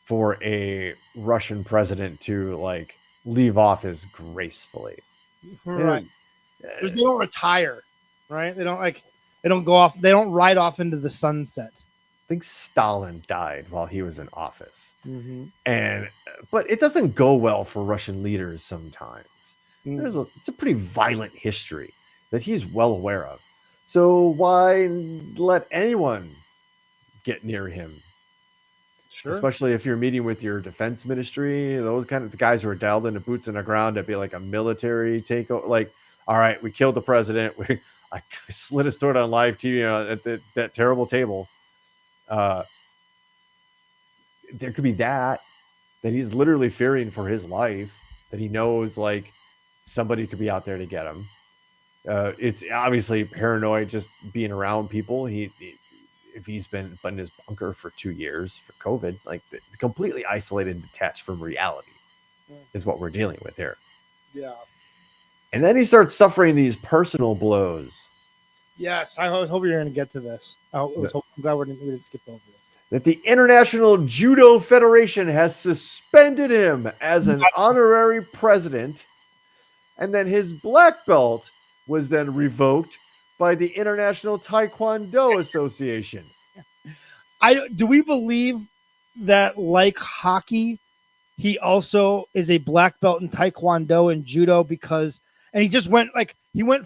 for a Russian president to like leave office gracefully. Right. They don't retire, right? They don't go off. They don't ride off into the sunset. I think Stalin died while he was in office. Mm-hmm. But it doesn't go well for Russian leaders sometimes. Mm-hmm. It's a pretty violent history that he's well aware of. So why let anyone get near him? Sure. Especially if you're meeting with your defense ministry, those kind of the guys who are dialed into boots on the ground to be like a military takeover. Like, all right, we killed the president. I slit his throat on live TV at that terrible table. There could be that he's literally fearing for his life, that he knows like somebody could be out there to get him. It's obviously paranoid just being around people. If he's been in his bunker for 2 years for COVID, like completely isolated and detached from reality is what we're dealing with here. Yeah. And then he starts suffering these personal blows. Yes, I hope you're going to get to this. I'm glad we didn't skip over this. That the International Judo Federation has suspended him as an honorary president, and then his black belt was then revoked by the International Taekwondo Association. Do we believe that, like hockey, he also is a black belt in Taekwondo and Judo and he just went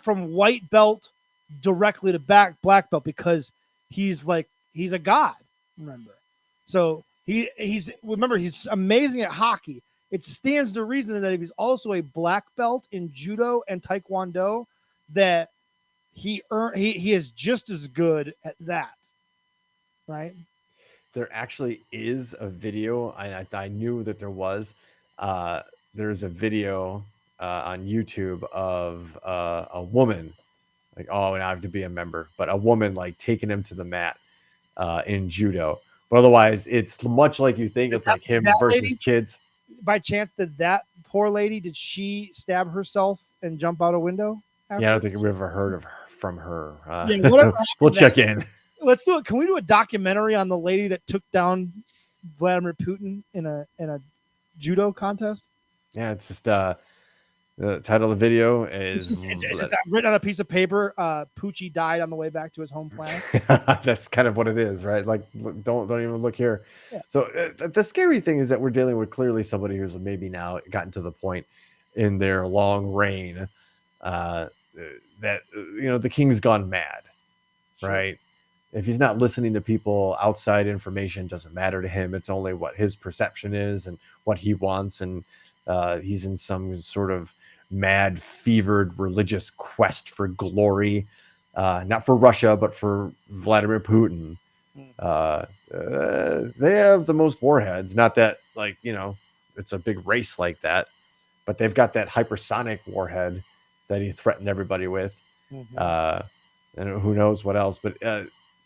from white belt directly to black belt because he's a god, remember? So he's amazing at hockey. It stands to reason that if he's also a black belt in Judo and Taekwondo, that he is just as good at that, right? There actually is a video. I knew that there was. There's a video on YouTube of a woman, like, oh, and I have to be a member, but a woman like taking him to the mat in judo. But otherwise, it's much like you think. It's like him versus lady, kids. by chance, did that poor lady, did she stab herself and jump out a window? Yeah, I don't think we've ever heard of her, from her. Yeah, whatever We'll happened check to in. Let's do it. Can we do a documentary on the lady that took down Vladimir Putin in a judo contest? Yeah, it's just the title of the video is It's just written on a piece of paper. Poochie died on the way back to his home planet. that's kind of what it is, right? Like, don't even look here. Yeah. So the scary thing is that we're dealing with clearly somebody who's maybe now gotten to the point in their long reign that the king's gone mad, right? If he's not listening to people, outside information doesn't matter to him. It's only what his perception is and what he wants, and he's in some sort of mad, fevered religious quest for glory, not for Russia, but for Vladimir Putin. They have the most warheads. Not that, like, it's a big race like that, but they've got that hypersonic warhead that he threatened everybody with. And who knows what else. But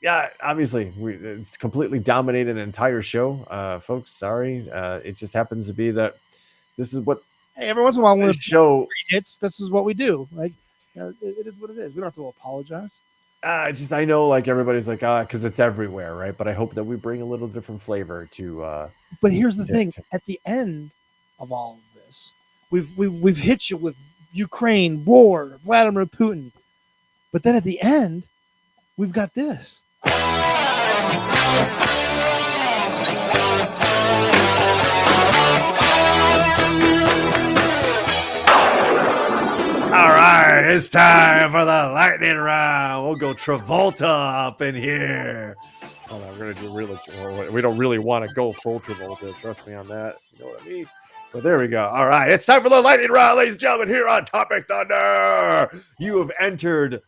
yeah, obviously, it's completely dominated an entire show. Folks, sorry. It just happens to be that this is what. Hey, every once in a while, when the show hits, this is what we do. Like, it is what it is. We don't have to apologize. I know, like, everybody's like, because it's everywhere, right? But I hope that we bring a little different flavor to. But here's the thing: at the end of all of this, we've hit you with Ukraine, war, Vladimir Putin, but then at the end, we've got this. All right, it's time for the lightning round. We'll go Travolta up in here. Oh, no, we're gonna do really. We don't really want to go full Travolta. Trust me on that. You know what I mean? But there we go. All right, it's time for the lightning round, ladies and gentlemen. Here on Topic Thunder, you have entered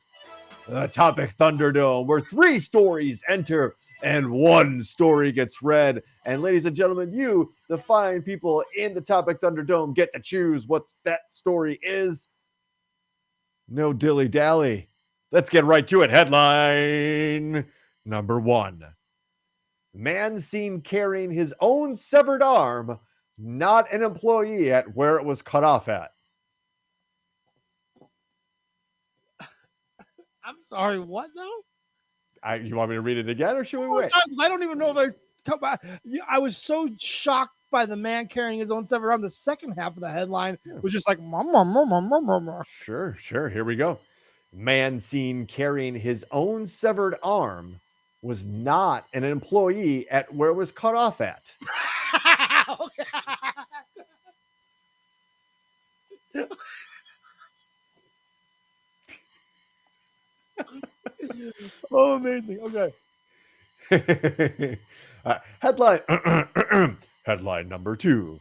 the Topic Thunderdome, where 3 stories enter and 1 story gets read. And ladies and gentlemen, you, the fine people in the Topic Thunderdome, get to choose what that story is. No dilly-dally. Let's get right to it. Headline number 1. Man seen carrying his own severed arm, not an employee at where it was cut off at. I'm sorry, what now? You want me to read it again, or should we wait? I don't even know if I talk about. I was so shocked by the man carrying his own severed arm. The second half of the headline was just like, Sure. Here we go. Man seen carrying his own severed arm was not an employee at where it was cut off at. Oh, amazing. Okay. Headline number 2.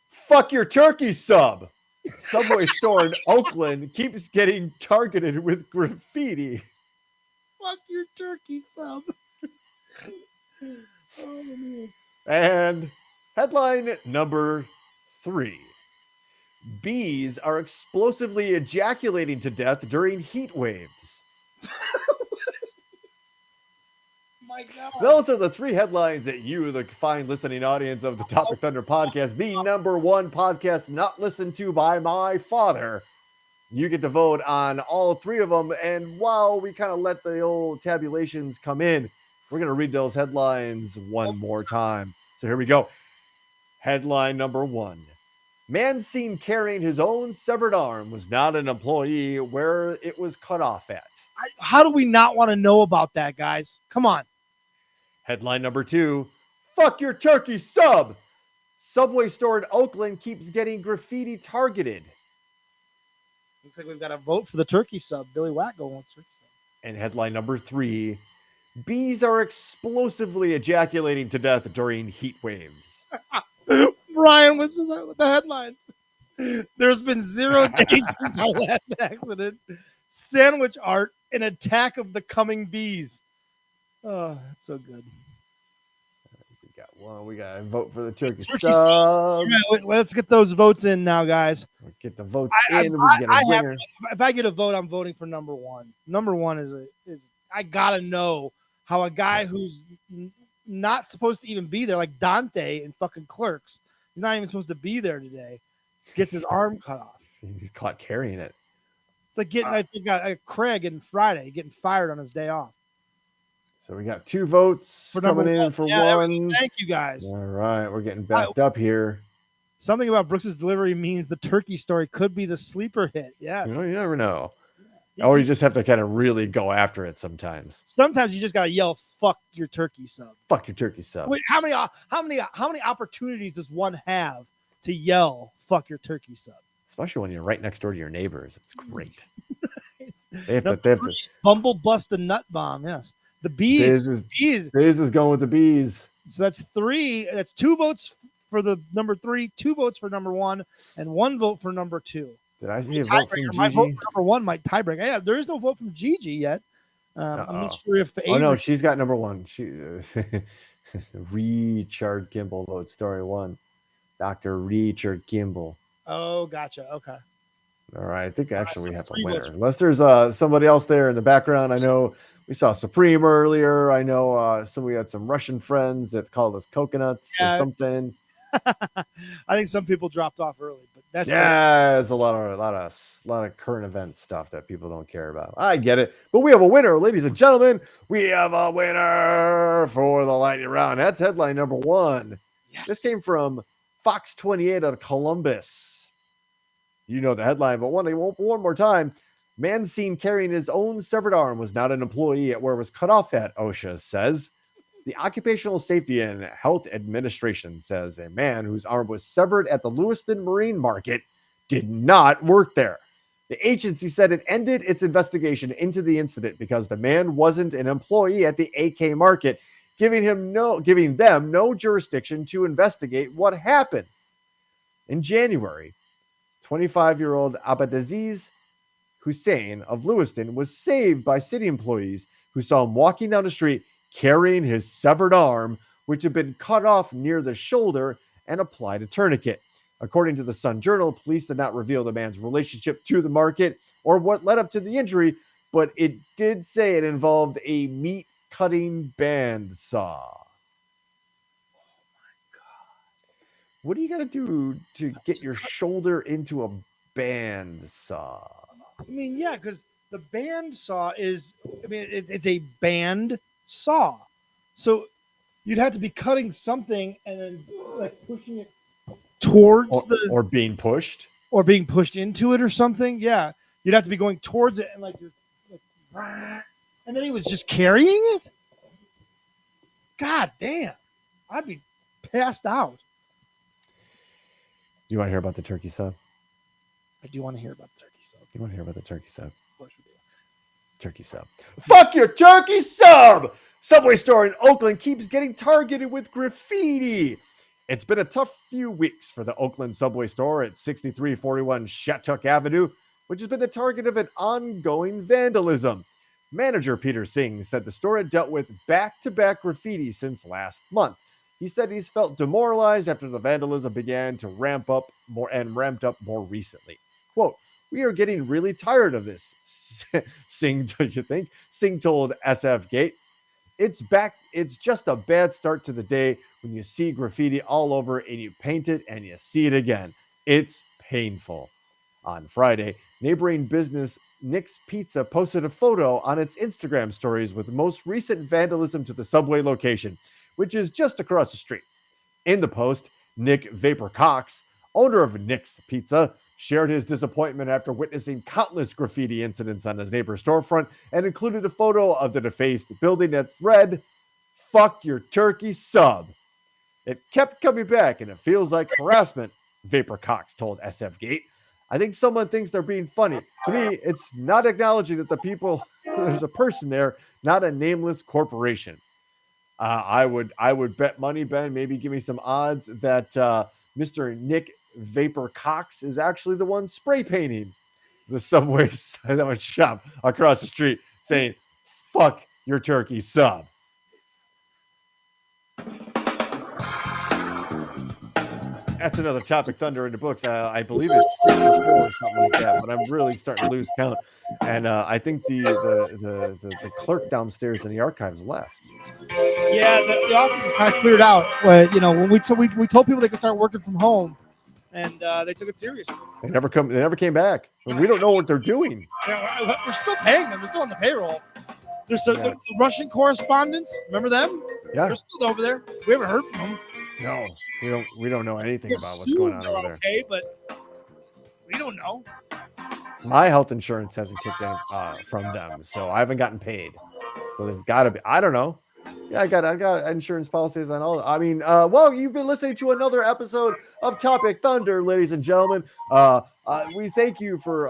Fuck your turkey sub. Subway store in Oakland keeps getting targeted with graffiti. Fuck your turkey sub. Oh, man. And headline number 3. Bees are explosively ejaculating to death during heat waves. My God. Those are the 3 headlines that you, the fine listening audience of the Topic Thunder podcast, the number 1 podcast not listened to by my father, you get to vote on all 3 of them. And while we kind of let the old tabulations come in, we're going to read those headlines one more time. So here we go. Headline number 1. Man seen carrying his own severed arm was not an employee where it was cut off at. How do we not want to know about that, guys? Come on. Headline number 2. Fuck your turkey sub. Subway store in Oakland keeps getting graffiti targeted. Looks like we've got a vote for the turkey sub. Billy Wacko wants turkey sub. And headline number 3. Bees are explosively ejaculating to death during heat waves. Brian, what's with the headlines? There's been 0 days since our last accident. Sandwich art, an attack of the coming bees. Oh, that's so good. got one. We got to vote for the turkey, Turkey subs. Let's get those votes in now, guys. We'll get the votes in. We get a winner. If I get a vote, I'm voting for number one. Number one is I gotta know how a guy who's not supposed to even be there, like Dante in fucking Clerks, he's not even supposed to be there today, gets his arm cut off. He's caught carrying it. It's like getting, I think, Craig in Friday getting fired on his day off. So we got 2 votes coming in for one. Thank you, guys. All right, we're getting backed up here. Something about Brooks's delivery means the turkey story could be the sleeper hit. Yes. You never know. Or you just have to kind of really go after it sometimes. Sometimes you just gotta yell, "Fuck your turkey sub." Fuck your turkey sub. Wait, how many opportunities does one have to yell, "Fuck your turkey sub"? Especially when you're right next door to your neighbors. It's great. Right. They have to Bumble bust a nut bomb. Yes. The bees. Biz is going with the bees. So that's 3. That's 2 votes for the number 3, 2 votes for number 1, and 1 vote for number 2. Did I see a vote from Gigi? My vote for number 1 might tiebreak. Yeah, there is no vote from Gigi yet. I'm not sure if. Oh no, she's got number 1. She Richard Kimball vote story 1. Dr. Richard Kimball. Oh, gotcha. Okay. All right, I think actually we have a 3 winner. votes. Unless there's somebody else there in the background. I know we saw Supreme earlier. I know we had some Russian friends that called us coconuts or something. I think some people dropped off early, but that's there's a lot of current event stuff that people don't care about. I get it, but we have a winner, ladies and gentlemen. We have a winner for the lightning round. That's headline number 1. Yes. This came from Fox 28 out of Columbus. You know the headline, but one more time. Man seen carrying his own severed arm was not an employee at where it was cut off at, OSHA says. The Occupational Safety and Health Administration says a man whose arm was severed at the Lewiston Marine Market did not work there. The agency said it ended its investigation into the incident because the man wasn't an employee at the AK Market, giving them no jurisdiction to investigate what happened. In January, 25-year-old Abdelaziz Hussein of Lewiston was saved by city employees who saw him walking down the street carrying his severed arm, which had been cut off near the shoulder, and applied a tourniquet. According to the Sun Journal, police did not reveal the man's relationship to the market or what led up to the injury, but it did say it involved a meat-cutting bandsaw. What do you got to do to get your shoulder into a bandsaw? I mean, yeah, because the bandsaw is, it's a band saw. So you'd have to be cutting something and then like pushing it towards or being pushed. Or being pushed into it or something. Yeah. You'd have to be going towards it and and then he was just carrying it? God damn. I'd be passed out. Do you want to hear about the turkey sub? I do want to hear about the turkey sub. You want to hear about the turkey sub? Of course we do. Turkey sub. Fuck your turkey sub! Subway store in Oakland keeps getting targeted with graffiti. It's been a tough few weeks for the Oakland Subway store at 6341 Shattuck Avenue, which has been the target of an ongoing vandalism. Manager Peter Singh said the store had dealt with back-to-back graffiti since last month. He said he's felt demoralized after the vandalism began to ramped up more recently. Quote, "We are getting really tired of this," Singh, don't you think? Singh told SF Gate. It's just a bad start to the day when you see graffiti all over and you paint it and you see it again. It's painful. On Friday, neighboring business Nick's Pizza posted a photo on its Instagram stories with the most recent vandalism to the Subway location, which is just across the street. In the post, Nick Vapor Cox, owner of Nick's Pizza, shared his disappointment after witnessing countless graffiti incidents on his neighbor's storefront and included a photo of the defaced building that's read, "Fuck your turkey sub." It kept coming back and it feels like harassment, Vapor Cox told SF Gate. I think someone thinks they're being funny. To me, it's not acknowledging that there's a person there, not a nameless corporation. I would bet money, Ben, maybe give me some odds that Mr. Nick Vapor Cox is actually the one spray painting the Subway shop across the street saying, "Fuck your turkey sub." That's another topic thunder in the books. I believe it's 64 or something like that, but I'm really starting to lose count. And I think the clerk downstairs in the archives left. Yeah, the office is kind of cleared out. But, when we told people they could start working from home, and they took it seriously. They never came back. We don't know what they're doing. Yeah, we're still paying them. We're still on the payroll. There's the Russian correspondents. Remember them? Yeah. They're still over there. We haven't heard from them. No, we don't know anything about what's going on over there. Okay, but we don't know. My health insurance hasn't kicked in from them, so I haven't gotten paid. So there's got to be. I don't know. Yeah, I got insurance policies on all. I mean, well, you've been listening to another episode of Topic Thunder, ladies and gentlemen. We thank you for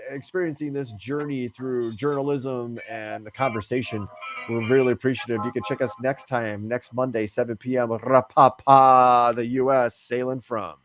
experiencing this journey through journalism and the conversation. We're really appreciative. You can check us next Monday, 7 p.m. Rapapa, the U.S. sailing from.